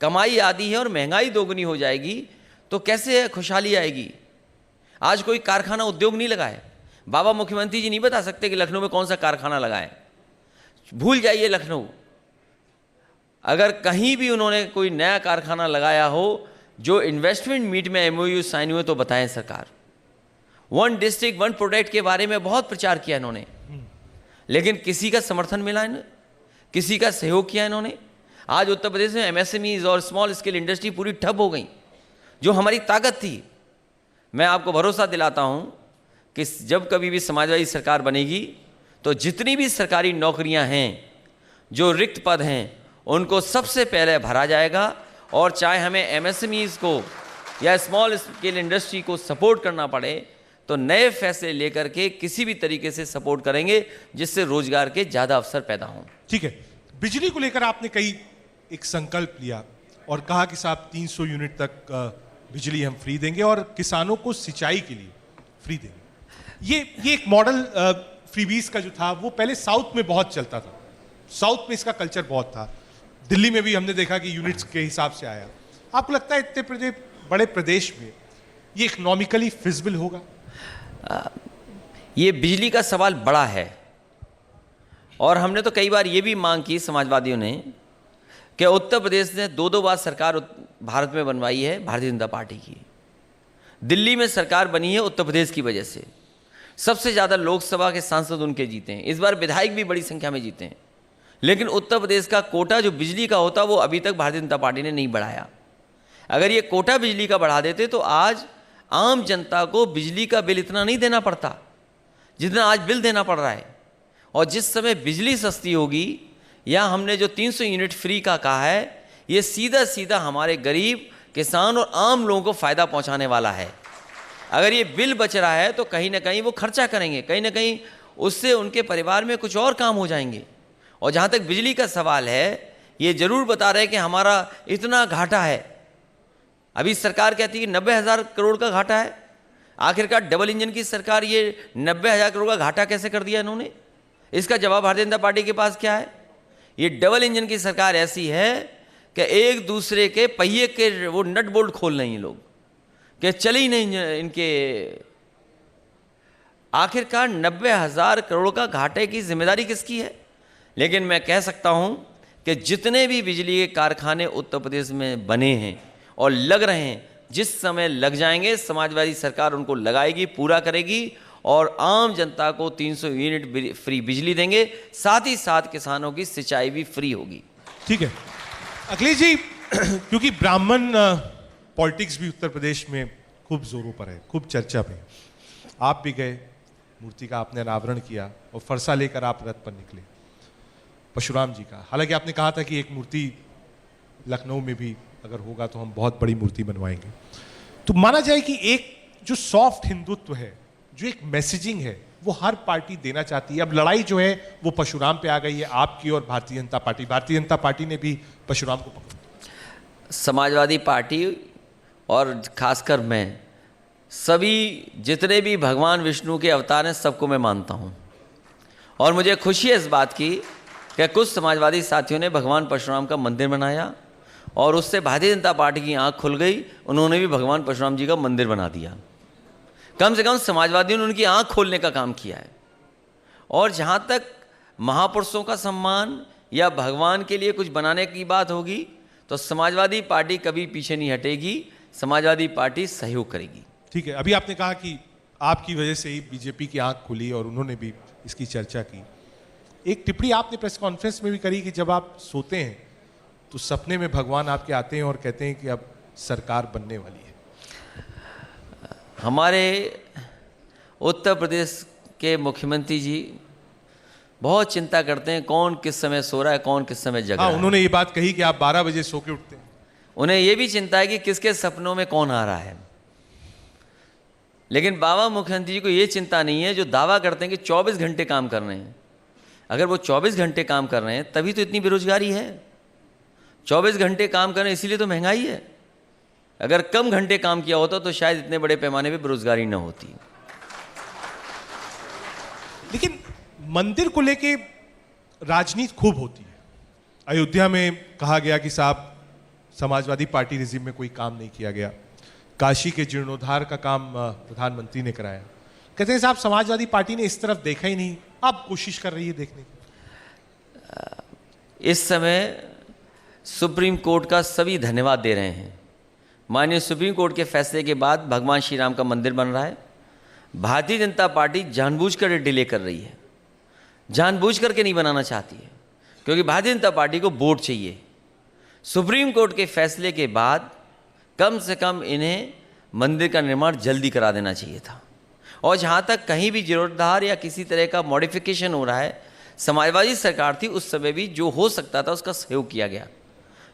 कमाई आधी है और महंगाई दोगुनी हो जाएगी तो कैसे खुशहाली आएगी। आज कोई कारखाना उद्योग नहीं लगा है। बाबा मुख्यमंत्री जी नहीं बता सकते कि लखनऊ में कौन सा कारखाना लगाएं। भूल जाइए लखनऊ, अगर कहीं भी उन्होंने कोई नया कारखाना लगाया हो, जो इन्वेस्टमेंट मीट में एमओयू साइन हुए तो बताएं सरकार। वन डिस्ट्रिक्ट वन प्रोडक्ट के बारे में बहुत प्रचार किया इन्होंने, लेकिन किसी का समर्थन मिला इन्हें, किसी का सहयोग किया इन्होंने। आज उत्तर प्रदेश में एमएसएमईज और स्मॉल स्केल इंडस्ट्री पूरी ठप हो गई, जो हमारी ताकत थी। मैं आपको भरोसा दिलाता हूं कि जब कभी भी समाजवादी सरकार बनेगी तो जितनी भी सरकारी नौकरियां हैं, जो रिक्त पद हैं, उनको सबसे पहले भरा जाएगा। और चाहे हमें एमएसएमईज को या स्मॉल स्केल इंडस्ट्री को सपोर्ट करना पड़े तो नए फैसले लेकर के किसी भी तरीके से सपोर्ट करेंगे जिससे रोजगार के ज़्यादा अवसर पैदा हों। ठीक है, बिजली को लेकर आपने एक संकल्प लिया और कहा कि साहब 300 यूनिट तक बिजली हम फ्री देंगे और किसानों को सिंचाई के लिए फ्री देंगे। ये एक मॉडल फ्रीबीज का जो था वो पहले साउथ में बहुत चलता था, साउथ में इसका कल्चर बहुत था। दिल्ली में भी हमने देखा कि यूनिट्स के हिसाब से आया। आपको लगता है इतने बड़े प्रदेश में ये इकोनॉमिकली फिजिबल होगा? ये बिजली का सवाल बड़ा है और हमने तो कई बार ये भी मांग की समाजवादियों ने कि उत्तर प्रदेश ने 2-2 बार सरकार भारत में बनवाई है भारतीय जनता पार्टी की। दिल्ली में सरकार बनी है उत्तर प्रदेश की वजह से। सबसे ज़्यादा लोकसभा के सांसद उनके जीते हैं, इस बार विधायक भी बड़ी संख्या में जीते हैं। लेकिन उत्तर प्रदेश का कोटा जो बिजली का होता वो अभी तक भारतीय जनता पार्टी ने नहीं बढ़ाया। अगर ये कोटा बिजली का बढ़ा देते तो आज आम जनता को बिजली का बिल इतना नहीं देना पड़ता जितना आज बिल देना पड़ रहा है। और जिस समय बिजली सस्ती होगी, या हमने जो 300 यूनिट फ्री का कहा है, ये सीधा सीधा हमारे गरीब किसान और आम लोगों को फ़ायदा पहुंचाने वाला है। अगर ये बिल बच रहा है तो कहीं ना कहीं वो खर्चा करेंगे, कहीं ना कहीं उससे उनके परिवार में कुछ और काम हो जाएंगे। और जहाँ तक बिजली का सवाल है, ये ज़रूर बता रहे हैं कि हमारा इतना घाटा है। अभी सरकार कहती है कि 90,000 करोड़ का घाटा है। आखिरकार डबल इंजन की सरकार ये 90,000 करोड़ का घाटा कैसे कर दिया इन्होंने? इसका जवाब भारतीय जनता पार्टी के पास क्या है? ये डबल इंजन की सरकार ऐसी है कि एक दूसरे के पहिए के वो नट बोल्ट खोल रहे हैं लोग कि चल ही नहीं इनके। आखिरकार 90,000 करोड़ का घाटे की जिम्मेदारी किसकी है? लेकिन मैं कह सकता हूं कि जितने भी बिजली के कारखाने उत्तर प्रदेश में बने हैं और लग रहे हैं, जिस समय लग जाएंगे समाजवादी सरकार उनको लगाएगी, पूरा करेगी और आम जनता को 300 यूनिट फ्री बिजली देंगे। साथ ही साथ किसानों की सिंचाई भी फ्री होगी। ठीक है अखिलेश जी, क्योंकि ब्राह्मण पॉलिटिक्स भी उत्तर प्रदेश में खूब जोरों पर है, खूब चर्चा पे। आप भी गए, मूर्ति का आपने अनावरण किया और फरसा लेकर आप रथ पर निकले। परशुराम जी का। हालांकि आपने कहा था कि एक मूर्ति लखनऊ में भी अगर होगा तो हम बहुत बड़ी मूर्ति बनवाएंगे। तो माना जाए कि एक जो सॉफ्ट हिंदुत्व है, जो एक मैसेजिंग है, वो हर पार्टी देना चाहती है। अब लड़ाई जो है वो परशुराम पे आ गई है, आपकी और भारतीय जनता पार्टी। भारतीय जनता पार्टी ने भी परशुराम को पकड़ा। समाजवादी पार्टी और खासकर मैं, सभी जितने भी भगवान विष्णु के अवतार हैं सबको मैं मानता हूँ। और मुझे खुशी है इस बात की कि कुछ समाजवादी साथियों ने भगवान परशुराम का मंदिर बनाया और उससे भारतीय जनता पार्टी की आंख खुल गई। उन्होंने भी भगवान परशुराम जी का मंदिर बना दिया। कम से कम समाजवादियों ने उनकी आंख खोलने का काम किया है। और जहाँ तक महापुरुषों का सम्मान या भगवान के लिए कुछ बनाने की बात होगी तो समाजवादी पार्टी कभी पीछे नहीं हटेगी, समाजवादी पार्टी सहयोग करेगी। ठीक है, अभी आपने कहा कि आपकी वजह से ही बीजेपी की आंख खुली और उन्होंने भी इसकी चर्चा की। एक टिप्पणी आपने प्रेस कॉन्फ्रेंस में भी करी कि जब आप सोते हैं तो सपने में भगवान आपके आते हैं और कहते हैं कि अब सरकार बनने वाली है। हमारे उत्तर प्रदेश के मुख्यमंत्री जी बहुत चिंता करते हैं कौन किस समय सो रहा है, कौन किस समय जग रहा है। उन्होंने ये बात कही कि आप 12 बजे सो के उठते हैं। उन्हें ये भी चिंता है कि किसके सपनों में कौन आ रहा है। लेकिन बाबा मुख्यमंत्री जी को ये चिंता नहीं है जो दावा करते हैं कि 24 घंटे काम कर रहे हैं। अगर वो 24 घंटे काम कर रहे हैं तभी तो इतनी बेरोजगारी है। 24 घंटे काम कर रहे हैं इसीलिए तो महंगाई है। अगर कम घंटे काम किया होता तो शायद इतने बड़े पैमाने पे बेरोजगारी न होती। लेकिन मंदिर को लेके राजनीति खूब होती है। अयोध्या में कहा गया कि साहब समाजवादी पार्टी रिजिम में कोई काम नहीं किया गया। काशी के जीर्णोद्धार का काम प्रधानमंत्री ने कराया। कहते हैं साहब समाजवादी पार्टी ने इस तरफ देखा ही नहीं, अब कोशिश कर रही है देखने की। इस समय सुप्रीम कोर्ट का सभी धन्यवाद दे रहे हैं। माननीय सुप्रीम कोर्ट के फैसले के बाद भगवान श्री राम का मंदिर बन रहा है। भारतीय जनता पार्टी जानबूझकर डिले कर रही है, जानबूझ करके नहीं बनाना चाहती है, क्योंकि भारतीय जनता पार्टी को वोट चाहिए। सुप्रीम कोर्ट के फैसले के बाद कम से कम इन्हें मंदिर का निर्माण जल्दी करा देना चाहिए था। और जहाँ तक कहीं भी जीर्णोद्धार या किसी तरह का मॉडिफिकेशन हो रहा है, समाजवादी सरकार थी उस समय भी जो हो सकता था उसका सहयोग किया गया।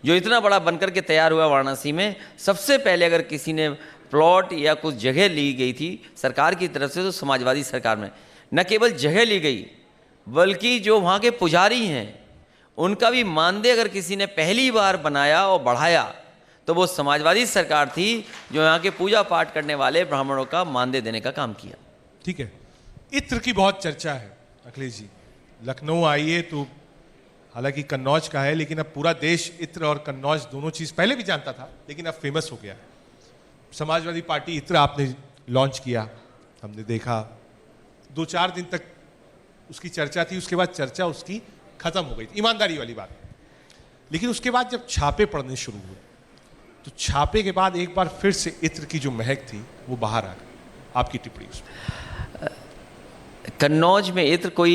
जो इतना बड़ा बनकर के तैयार हुआ वाराणसी में, सबसे पहले अगर किसी ने प्लॉट या कुछ जगह ली गई थी सरकार की तरफ से तो समाजवादी सरकार में न केवल जगह ली गई बल्कि जो वहाँ के पुजारी हैं उनका भी मानदेय अगर किसी ने पहली बार बनाया और बढ़ाया तो वो समाजवादी सरकार थी जो यहाँ के पूजा पाठ करने वाले ब्राह्मणों का मानदेय देने का काम किया। ठीक है, इत्र की बहुत चर्चा है अखिलेश जी। लखनऊ आइए तो हालांकि कन्नौज का है, लेकिन अब पूरा देश इत्र और कन्नौज दोनों चीज़ पहले भी जानता था, लेकिन अब फेमस हो गया है। समाजवादी पार्टी इत्र आपने लॉन्च किया, हमने देखा 2-4 दिन तक उसकी चर्चा थी, उसके बाद चर्चा उसकी खत्म हो गई थी, ईमानदारी वाली बात। लेकिन उसके बाद जब छापे पड़ने शुरू हुए तो छापे के बाद एक बार फिर से इत्र की जो महक थी वो बाहर आ गई। आपकी टिप्पणी उसमें? कन्नौज में इत्र कोई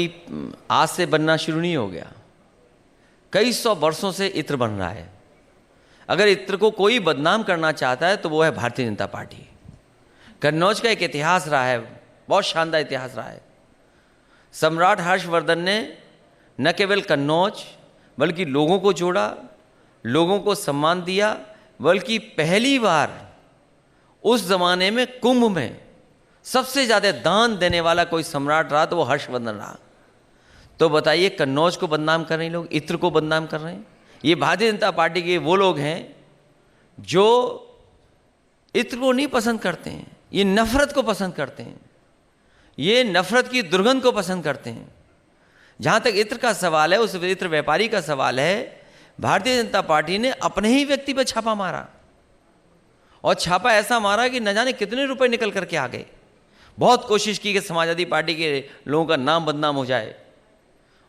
आज से बनना शुरू नहीं हो गया, कई 100 वर्षों से इत्र बन रहा है। अगर इत्र को कोई बदनाम करना चाहता है तो वो है भारतीय जनता पार्टी। कन्नौज का एक इतिहास रहा है, बहुत शानदार इतिहास रहा है। सम्राट हर्षवर्धन ने न केवल कन्नौज बल्कि लोगों को जोड़ा, लोगों को सम्मान दिया, बल्कि पहली बार उस जमाने में कुंभ में सबसे ज़्यादा दान देने वाला कोई सम्राट रहा तो वो हर्षवर्धन रहा। तो बताइए कन्नौज को बदनाम कर रहे हैं लोग, इत्र को बदनाम कर रहे हैं। ये भारतीय जनता पार्टी के वो लोग हैं जो इत्र को नहीं पसंद करते हैं, ये नफरत को पसंद करते हैं, ये नफरत की दुर्गंध को पसंद करते हैं। जहाँ तक इत्र का सवाल है, उस इत्र व्यापारी का सवाल है, भारतीय जनता पार्टी ने अपने ही व्यक्ति पर छापा मारा और छापा ऐसा मारा कि न जाने कितने रुपए निकल करके आ गए। बहुत कोशिश की कि समाजवादी पार्टी के लोगों का नाम बदनाम हो जाए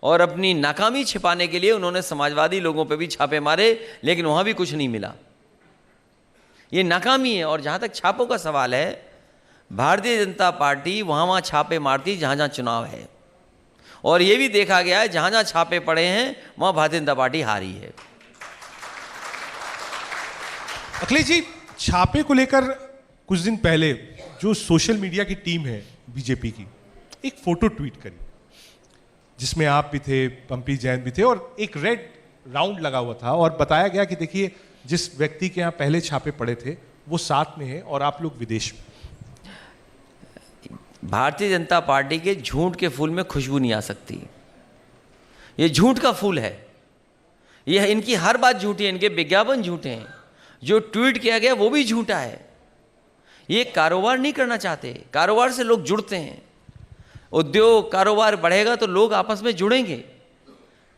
और अपनी नाकामी छिपाने के लिए उन्होंने समाजवादी लोगों पे भी छापे मारे, लेकिन वहाँ भी कुछ नहीं मिला। ये नाकामी है। और जहाँ तक छापों का सवाल है, भारतीय जनता पार्टी वहाँ छापे मारती जहाँ जहाँ चुनाव है, और ये भी देखा गया है जहाँ जहाँ छापे पड़े हैं वहाँ भारतीय जनता पार्टी हारी है। अखिलेश जी, छापे को लेकर कुछ दिन पहले जो सोशल मीडिया की टीम है बीजेपी की, एक फोटो ट्वीट करी जिसमें आप भी थे, पंपी जैन भी थे, और एक रेड राउंड लगा हुआ था और बताया गया कि देखिए जिस व्यक्ति के यहाँ पहले छापे पड़े थे वो साथ में है और आप लोग विदेश में। भारतीय जनता पार्टी के झूठ के फूल में खुशबू नहीं आ सकती। ये झूठ का फूल है, यह इनकी हर बात झूठी है, इनके विज्ञापन झूठे हैं, जो ट्वीट किया गया वो भी झूठा है। ये कारोबार नहीं करना चाहते, कारोबार से लोग जुड़ते हैं, उद्योग कारोबार बढ़ेगा तो लोग आपस में जुड़ेंगे,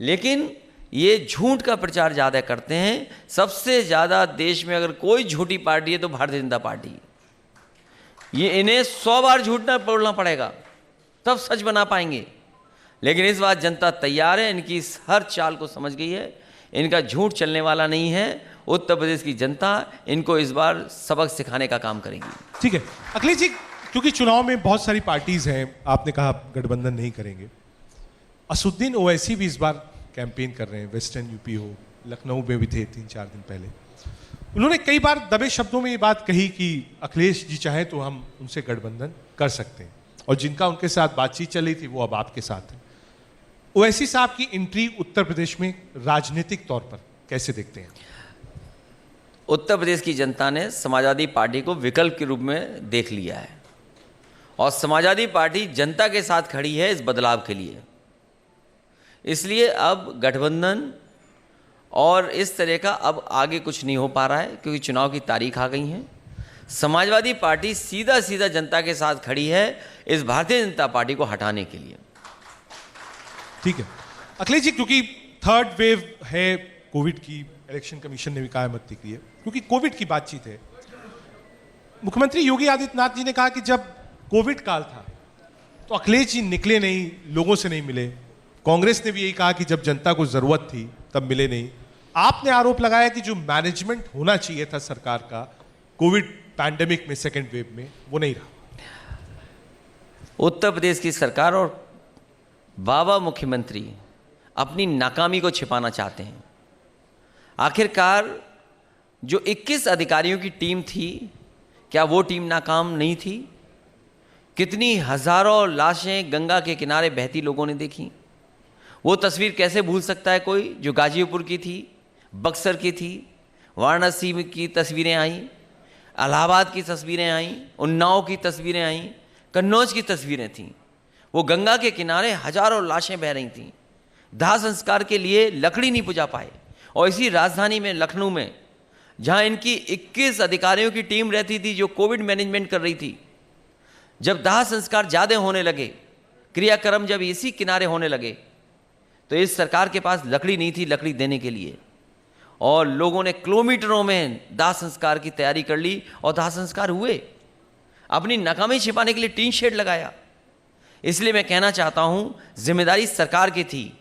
लेकिन ये झूठ का प्रचार ज़्यादा करते हैं। सबसे ज़्यादा देश में अगर कोई झूठी पार्टी है तो भारतीय जनता पार्टी। ये इन्हें 100 बार झूठ ना बोलना पड़ेगा तब सच बना पाएंगे, लेकिन इस बार जनता तैयार है, इनकी इस हर चाल को समझ गई है, इनका झूठ चलने वाला नहीं है। उत्तर प्रदेश की जनता इनको इस बार सबक सिखाने का काम करेगी। ठीक है अखिलेश जी, क्योंकि चुनाव में बहुत सारी पार्टीज हैं, आपने कहा गठबंधन नहीं करेंगे। असुद्दीन ओवैसी भी इस बार कैंपेन कर रहे हैं, वेस्टर्न यूपी हो, लखनऊ में भी थे 3-4 दिन पहले। उन्होंने कई बार दबे शब्दों में ये बात कही कि अखिलेश जी चाहे तो हम उनसे गठबंधन कर सकते हैं, और जिनका उनके साथ बातचीत चल रही थी वो अब आपके साथ है। ओवैसी साहब की एंट्री उत्तर प्रदेश में राजनीतिक तौर पर कैसे देखते हैं? उत्तर प्रदेश की जनता ने समाजवादी पार्टी को विकल्प के रूप में देख लिया है, और समाजवादी पार्टी जनता के साथ खड़ी है इस बदलाव के लिए। इसलिए अब गठबंधन और इस तरह का अब आगे कुछ नहीं हो पा रहा है, क्योंकि चुनाव की तारीख आ गई है। समाजवादी पार्टी सीधा सीधा जनता के साथ खड़ी है इस भारतीय जनता पार्टी को हटाने के लिए। ठीक है अखिलेश जी, क्योंकि थर्ड वेव है कोविड की, इलेक्शन कमीशन ने भी कहा मत निकलिए, क्योंकि कोविड की बातचीत है। मुख्यमंत्री योगी आदित्यनाथ जी ने कहा कि जब कोविड काल था तो अखिलेश जी निकले नहीं, लोगों से नहीं मिले। कांग्रेस ने भी यही कहा कि जब जनता को जरूरत थी तब मिले नहीं। आपने आरोप लगाया कि जो मैनेजमेंट होना चाहिए था सरकार का कोविड पैंडेमिक में, सेकेंड वेव में, वो नहीं रहा। उत्तर प्रदेश की सरकार और बाबा मुख्यमंत्री अपनी नाकामी को छिपाना चाहते हैं। आखिरकार जो 21 अधिकारियों की टीम थी, क्या वो टीम नाकाम नहीं थी? कितनी हजारों लाशें गंगा के किनारे बहती लोगों ने देखी। वो तस्वीर कैसे भूल सकता है कोई, जो गाजीपुर की थी, बक्सर की थी, वाराणसी की तस्वीरें आई, इलाहाबाद की तस्वीरें आई, उन्नाव की तस्वीरें आई, कन्नौज की तस्वीरें थीं। वो गंगा के किनारे हजारों लाशें बह रही थीं। दाह संस्कार के लिए लकड़ी नहीं पुजा पाए। और इसी राजधानी में लखनऊ में, जहां इनकी 21 अधिकारियों की टीम रहती थी जो कोविड मैनेजमेंट कर रही थी, जब दाह संस्कार ज़्यादा होने लगे, क्रियाक्रम जब इसी किनारे होने लगे, तो इस सरकार के पास लकड़ी नहीं थी लकड़ी देने के लिए, और लोगों ने किलोमीटरों में दाह संस्कार की तैयारी कर ली और दाह संस्कार हुए। अपनी नाकामी छिपाने के लिए टीन शेड लगाया। इसलिए मैं कहना चाहता हूँ, जिम्मेदारी सरकार की थी।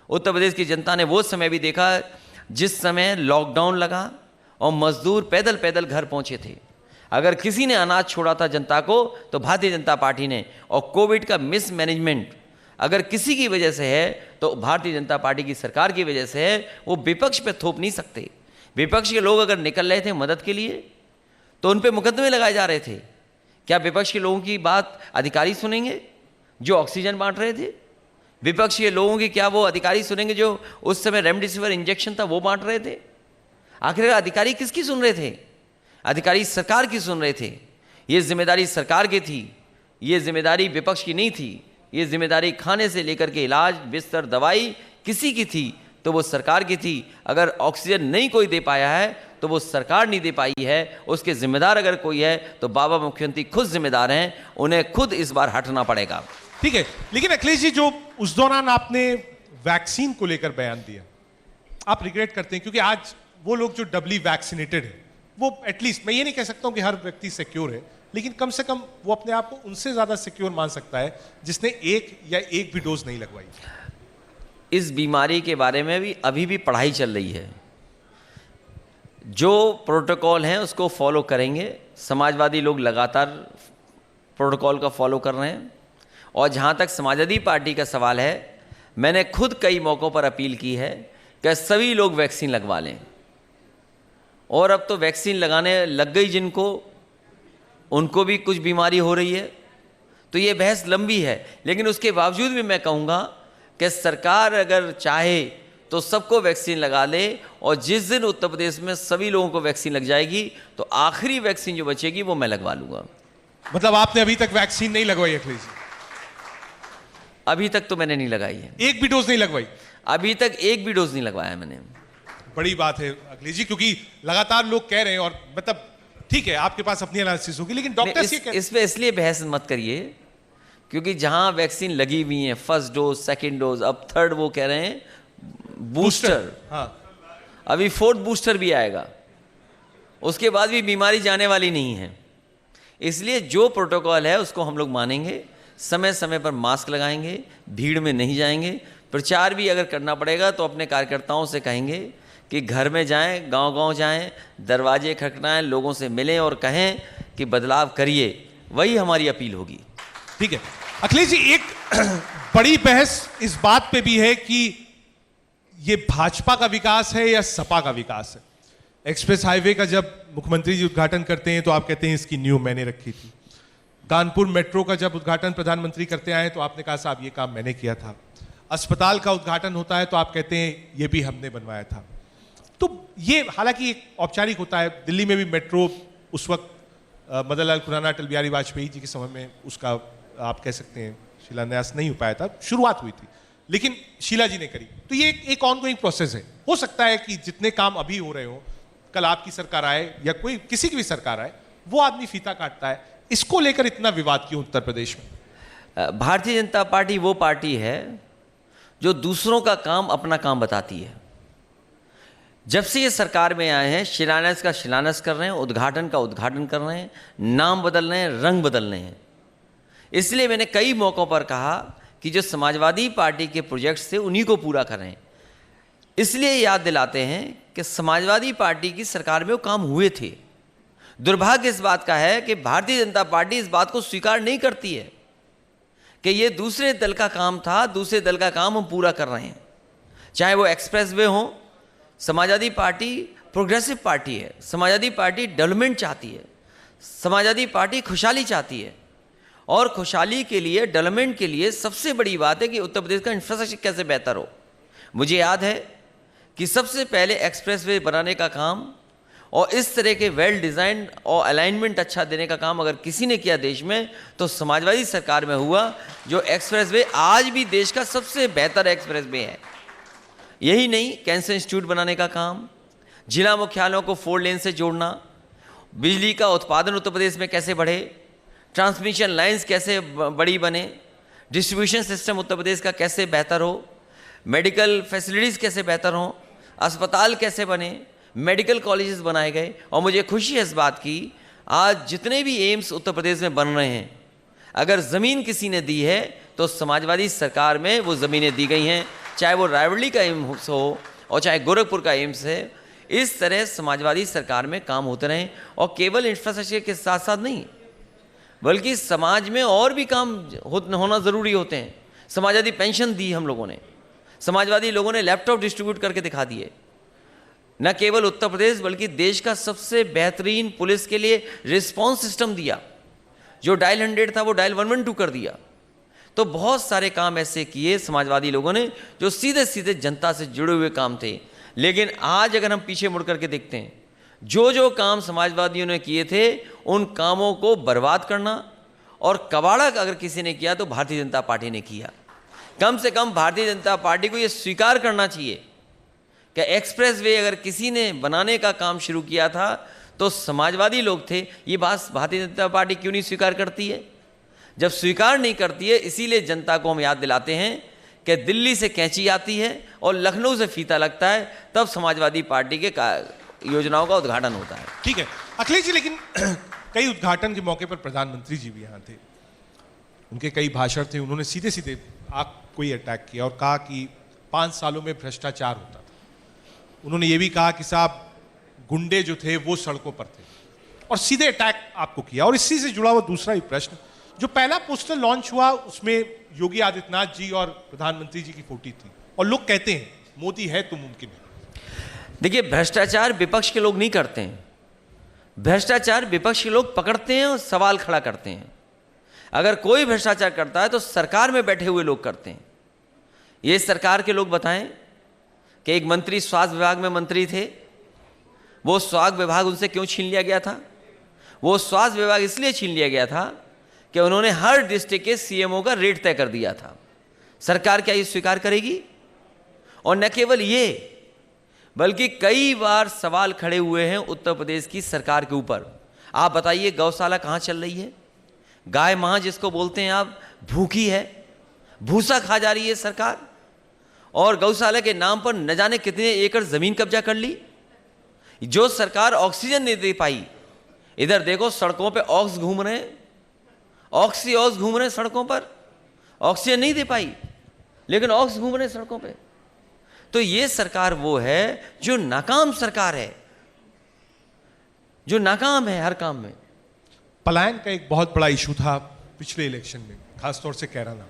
उत्तर प्रदेश की जनता ने वो समय भी देखा जिस समय लॉकडाउन लगा और मजदूर पैदल पैदल घर पहुँचे थे। अगर किसी ने अनाज छोड़ा था जनता को तो भारतीय जनता पार्टी ने। और कोविड का मिसमैनेजमेंट अगर किसी की वजह से है तो भारतीय जनता पार्टी की सरकार की वजह से है। वो विपक्ष पे थोप नहीं सकते। विपक्ष के लोग अगर निकल रहे थे मदद के लिए तो उन पे मुकदमे लगाए जा रहे थे। क्या विपक्ष के लोगों की बात अधिकारी सुनेंगे जो ऑक्सीजन बांट रहे थे? विपक्ष के लोगों की क्या वो अधिकारी सुनेंगे जो उस समय रेमडेसिविर इंजेक्शन था वो बांट रहे थे? आखिर अधिकारी किसकी सुन रहे थे? अधिकारी सरकार की सुन रहे थे। ये जिम्मेदारी सरकार की थी, ये जिम्मेदारी विपक्ष की नहीं थी। ये जिम्मेदारी खाने से लेकर के इलाज, बिस्तर, दवाई किसी की थी तो वो सरकार की थी। अगर ऑक्सीजन नहीं कोई दे पाया है तो वो सरकार नहीं दे पाई है। उसके जिम्मेदार अगर कोई है तो बाबा मुख्यमंत्री खुद जिम्मेदार हैं। उन्हें खुद इस बार हटना पड़ेगा। ठीक है, लेकिन अखिलेश जी, जो उस दौरान आपने वैक्सीन को लेकर बयान दिया, आप रिग्रेट करते हैं? क्योंकि आज वो लोग जो डबली वैक्सीनेटेड है, वो एटलीस्ट, मैं ये नहीं कह सकता हूं कि हर व्यक्ति सिक्योर है, लेकिन कम से कम वो अपने आप को उनसे ज्यादा सिक्योर मान सकता है जिसने एक भी डोज नहीं लगवाई। इस बीमारी के बारे में भी अभी भी पढ़ाई चल रही है। जो प्रोटोकॉल हैं उसको फॉलो करेंगे। समाजवादी लोग लगातार प्रोटोकॉल का फॉलो कर रहे हैं। और जहाँ तक समाजवादी पार्टी का सवाल है, मैंने खुद कई मौक़ों पर अपील की है कि सभी लोग वैक्सीन लगवा लें। और अब तो वैक्सीन लगाने लग गई जिनको, उनको भी कुछ बीमारी हो रही है। तो ये बहस लंबी है, लेकिन उसके बावजूद भी मैं कहूँगा कि सरकार अगर चाहे तो सबको वैक्सीन लगा ले, और जिस दिन उत्तर प्रदेश में सभी लोगों को वैक्सीन लग जाएगी तो आखिरी वैक्सीन जो बचेगी वो मैं लगवा लूंगा। मतलब आपने अभी तक वैक्सीन नहीं लगवाई अखिलेश जी? अभी तक तो मैंने नहीं लगाई है, एक भी डोज नहीं लगवाई? अभी तक एक भी डोज नहीं लगवाया मैंने। बड़ी बात है अखिलेश जी, क्योंकि लगातार लोग कह रहे हैं, और मतलब ठीक है आपके पास अपनी एनालिसिस होगी, लेकिन डॉक्टर्स ये इस पे इसलिए बहस मत करिए क्योंकि जहां वैक्सीन लगी हुई है, फर्स्ट डोज, सेकंड डोज, अब थर्ड, वो कह रहे हैं बूस्टर। हाँ, अभी फोर्थ बूस्टर भी आएगा, उसके बाद भी बीमारी जाने वाली नहीं है। इसलिए जो प्रोटोकॉल है उसको हम लोग मानेंगे, समय समय पर मास्क लगाएंगे, भीड़ में नहीं जाएंगे। प्रचार भी अगर करना पड़ेगा तो अपने कार्यकर्ताओं से कहेंगे कि घर में जाएं, गांव-गांव जाएं, दरवाजे खटखटाएं, लोगों से मिलें और कहें कि बदलाव करिए, वही हमारी अपील होगी। ठीक है अखिलेश जी, एक बड़ी बहस इस बात पे भी है कि ये भाजपा का विकास है या सपा का विकास है। एक्सप्रेस हाईवे का जब मुख्यमंत्री जी उद्घाटन करते हैं तो आप कहते हैं इसकी नींव मैंने रखी थी। कानपुर मेट्रो का जब उद्घाटन प्रधानमंत्री करते आए तो आपने कहा साहब ये काम मैंने किया था। अस्पताल का उद्घाटन होता है तो आप कहते हैं ये भी हमने बनवाया था। तो ये हालांकि एक औपचारिक होता है, दिल्ली में भी मेट्रो उस वक्त मदन लाल खुराना, अटल बिहारी वाजपेयी जी के समय में उसका आप कह सकते हैं शिलान्यास नहीं हो पाया था, शुरुआत हुई थी, लेकिन शीला जी ने करी। तो ये एक ऑनगोइंग प्रोसेस है। हो सकता है कि जितने काम अभी हो रहे हो, कल आपकी सरकार आए या कोई किसी की भी सरकार आए, वो आदमी फीता काटता है। इसको लेकर इतना विवाद क्यों उत्तर प्रदेश में? भारतीय जनता पार्टी वो पार्टी है जो दूसरों का काम अपना काम बताती है। जब से ये सरकार में आए हैं, शिलान्यास का शिलान्यास कर रहे हैं, उद्घाटन का उद्घाटन कर रहे हैं, नाम बदल रहे हैं, रंग बदल रहे हैं। इसलिए मैंने कई मौक़ों पर कहा कि जो समाजवादी पार्टी के प्रोजेक्ट्स थे उन्हीं को पूरा करें। इसलिए याद दिलाते हैं कि समाजवादी पार्टी की सरकार में वो काम हुए थे। दुर्भाग्य इस बात का है कि भारतीय जनता पार्टी इस बात को स्वीकार नहीं करती है कि ये दूसरे दल का काम था, दूसरे दल का काम हम पूरा कर रहे हैं। चाहे वो एक्सप्रेस वे हो, समाजवादी पार्टी प्रोग्रेसिव पार्टी है, समाजवादी पार्टी डेवलपमेंट चाहती है, समाजवादी पार्टी खुशहाली चाहती है। और खुशहाली के लिए, डेवलपमेंट के लिए सबसे बड़ी बात है कि उत्तर प्रदेश का इंफ्रास्ट्रक्चर कैसे बेहतर हो। मुझे याद है कि सबसे पहले एक्सप्रेस वे बनाने का काम और इस तरह के वेल डिज़ाइन और अलाइनमेंट अच्छा देने का काम अगर किसी ने किया देश में तो समाजवादी सरकार में हुआ, जो एक्सप्रेस वे आज भी देश का सबसे बेहतर एक्सप्रेस वे है। यही नहीं, कैंसर इंस्टीट्यूट बनाने का काम, जिला मुख्यालयों को 4 लेन से जोड़ना, बिजली का उत्पादन उत्तर प्रदेश में कैसे बढ़े, ट्रांसमिशन लाइंस कैसे बड़ी बने, डिस्ट्रीब्यूशन सिस्टम उत्तर प्रदेश का कैसे बेहतर हो, मेडिकल फैसिलिटीज़ कैसे बेहतर हों, अस्पताल कैसे बने, मेडिकल कॉलेजेस बनाए गए। और मुझे खुशी है इस बात की, आज जितने भी एम्स उत्तर प्रदेश में बन रहे हैं, अगर ज़मीन किसी ने दी है तो समाजवादी सरकार में वो ज़मीनें दी गई हैं, चाहे वो रायबरेली का एम्स हो और चाहे गोरखपुर का एम्स है। इस तरह समाजवादी सरकार में काम होते रहे, और केवल इंफ्रास्ट्रक्चर के साथ साथ नहीं बल्कि समाज में और भी काम होना ज़रूरी होते हैं। समाजवादी पेंशन दी हम लोगों ने, समाजवादी लोगों ने लैपटॉप डिस्ट्रीब्यूट करके दिखा दिए। न केवल उत्तर प्रदेश बल्कि देश का सबसे बेहतरीन पुलिस के लिए रिस्पॉन्स सिस्टम दिया, जो डायल 100 था वो डायल 112 कर दिया। तो बहुत सारे काम ऐसे किए समाजवादी लोगों ने जो सीधे सीधे जनता से जुड़े हुए काम थे। लेकिन आज अगर हम पीछे मुड़ करके देखते हैं, जो जो काम समाजवादियों ने किए थे उन कामों को बर्बाद करना और कबाड़ा अगर किसी ने किया तो भारतीय जनता पार्टी ने किया। कम से कम भारतीय जनता पार्टी को ये स्वीकार करना चाहिए कि एक्सप्रेस वे अगर किसी ने बनाने का काम शुरू किया था तो समाजवादी लोग थे। ये बात भारतीय जनता पार्टी क्यों नहीं स्वीकार करती है? जब स्वीकार नहीं करती है, इसीलिए जनता को हम याद दिलाते हैं कि दिल्ली से कैंची आती है और लखनऊ से फीता लगता है, तब समाजवादी पार्टी के योजनाओं का उद्घाटन होता है। ठीक है अखिलेश जी, लेकिन कई उद्घाटन के मौके पर प्रधानमंत्री जी भी यहाँ थे, उनके कई भाषण थे, उन्होंने सीधे सीधे आपको ही अटैक किया और कहा कि 5 सालों में भ्रष्टाचार होता था। उन्होंने ये भी कहा कि साहब गुंडे जो थे वो सड़कों पर थे, और सीधे अटैक आपको किया। और इसी से जुड़ा हुआ दूसरा ही प्रश्न, जो पहला पोस्टर लॉन्च हुआ उसमें योगी आदित्यनाथ जी और प्रधानमंत्री जी की फोटो थी, और लोग कहते हैं मोदी है तो मुमकिन है। देखिए, भ्रष्टाचार विपक्ष के लोग नहीं करते हैं, भ्रष्टाचार विपक्ष के लोग पकड़ते हैं और सवाल खड़ा करते हैं। अगर कोई भ्रष्टाचार करता है तो सरकार में बैठे हुए लोग करते हैं। ये सरकार के लोग बताएं कि एक मंत्री स्वास्थ्य विभाग में मंत्री थे, वो स्वास्थ्य विभाग उनसे क्यों छीन लिया गया था? वो स्वास्थ्य विभाग इसलिए छीन लिया गया था कि उन्होंने हर डिस्ट्रिक्ट के सीएमओ का रेट तय कर दिया था। सरकार क्या ये स्वीकार करेगी? और न केवल ये, बल्कि कई बार सवाल खड़े हुए हैं उत्तर प्रदेश की सरकार के ऊपर। आप बताइए, गौशाला कहाँ चल रही है? गाय मां जिसको बोलते हैं आप, भूखी है, भूसा खा जा रही है सरकार, और गौशाला के नाम पर न जाने कितने एकड़ जमीन कब्जा कर ली। जो सरकार ऑक्सीजन नहीं दे पाई, इधर देखो सड़कों पे ऑक्स घूम रहे हैं, ऑक्स घूम रहे हैं सड़कों पर, ऑक्सीजन नहीं दे पाई लेकिन ऑक्स घूम रहे हैं सड़कों पे। तो ये सरकार वो है जो नाकाम सरकार है, जो नाकाम है हर काम में। पलायन का एक बहुत बड़ा इशू था पिछले इलेक्शन में, खासतौर से कैराना।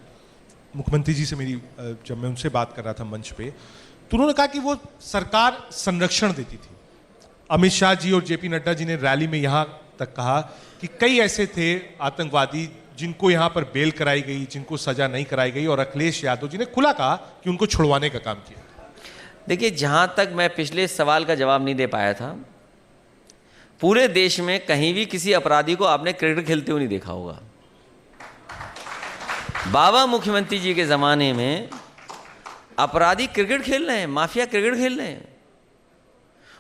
मुख्यमंत्री जी से मेरी जब मैं उनसे बात कर रहा था मंच पे, तो उन्होंने कहा कि वो सरकार संरक्षण देती थी। अमित शाह जी और जेपी नड्डा जी ने रैली में यहां तक कहा कि कई ऐसे थे आतंकवादी जिनको यहां पर बेल कराई गई, जिनको सजा नहीं कराई गई, और अखिलेश यादव जी ने खुला कहा कि उनको छुड़वाने का काम किया। देखिए, जहां तक मैं पिछले सवाल का जवाब नहीं दे पाया था, पूरे देश में कहीं भी किसी अपराधी को आपने क्रिकेट खेलते हुए नहीं देखा होगा। बाबा मुख्यमंत्री जी के ज़माने में अपराधी क्रिकेट खेल रहे हैं, माफिया क्रिकेट खेल रहे हैं,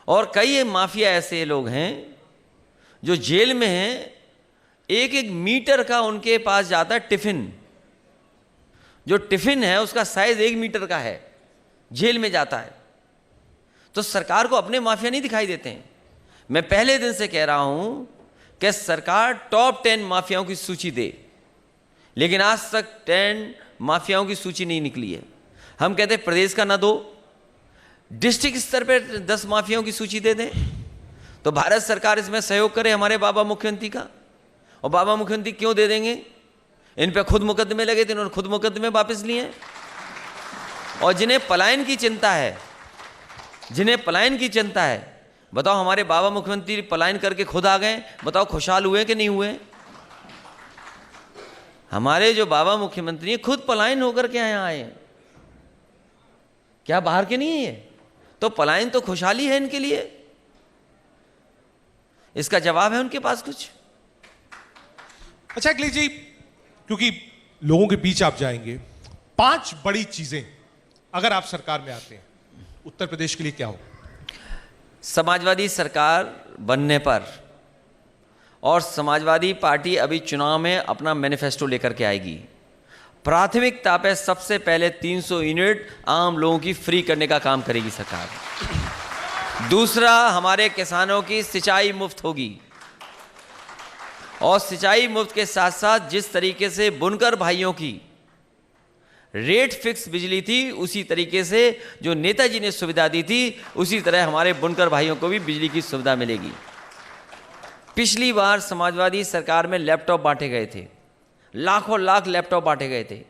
और कई माफिया ऐसे लोग हैं जो जेल में हैं। एक एक मीटर का उनके पास जाता है टिफिन, जो टिफिन है उसका साइज 1 मीटर का है, जेल में जाता है। तो सरकार को अपने माफिया नहीं दिखाई देते हैं। मैं पहले दिन से कह रहा हूं कि सरकार टॉप 10 माफियाओं की सूची दे, लेकिन आज तक 10 माफियाओं की सूची नहीं निकली है। हम कहते हैं प्रदेश का ना दो, डिस्ट्रिक्ट स्तर पर 10 माफियाओं की सूची दे दें, तो भारत सरकार इसमें सहयोग करे हमारे बाबा मुख्यमंत्री का। और बाबा मुख्यमंत्री क्यों दे देंगे? इन पे खुद मुकदमे लगे थे, इन्होंने खुद मुकदमे वापस लिए। और जिन्हें पलायन की चिंता है, जिन्हें पलायन की चिंता है, बताओ हमारे बाबा मुख्यमंत्री पलायन करके खुद आ गए, बताओ खुशहाल हुए कि नहीं हुए? हमारे जो बाबा मुख्यमंत्री हैं खुद पलायन होकर के यहाँ आए हैं, क्या बाहर के नहीं है ये? तो पलायन तो खुशहाली है इनके लिए। इसका जवाब है उनके पास कुछ? अच्छा अखिलेश जी, क्योंकि लोगों के बीच आप जाएंगे, 5 बड़ी चीजें अगर आप सरकार में आते हैं, उत्तर प्रदेश के लिए क्या हो? समाजवादी सरकार बनने पर, और समाजवादी पार्टी अभी चुनाव में अपना मैनिफेस्टो लेकर के आएगी, प्राथमिकता पे सबसे पहले 300 यूनिट आम लोगों की फ्री करने का काम करेगी सरकार। दूसरा, हमारे किसानों की सिंचाई मुफ्त होगी, और सिंचाई मुफ्त के साथ साथ जिस तरीके से बुनकर भाइयों की रेट फिक्स बिजली थी, उसी तरीके से जो नेताजी ने सुविधा दी थी, उसी तरह हमारे बुनकर भाइयों को भी बिजली की सुविधा मिलेगी। पिछली बार समाजवादी सरकार में लैपटॉप बांटे गए थे, लाखों लाख लैपटॉप बांटे गए थे।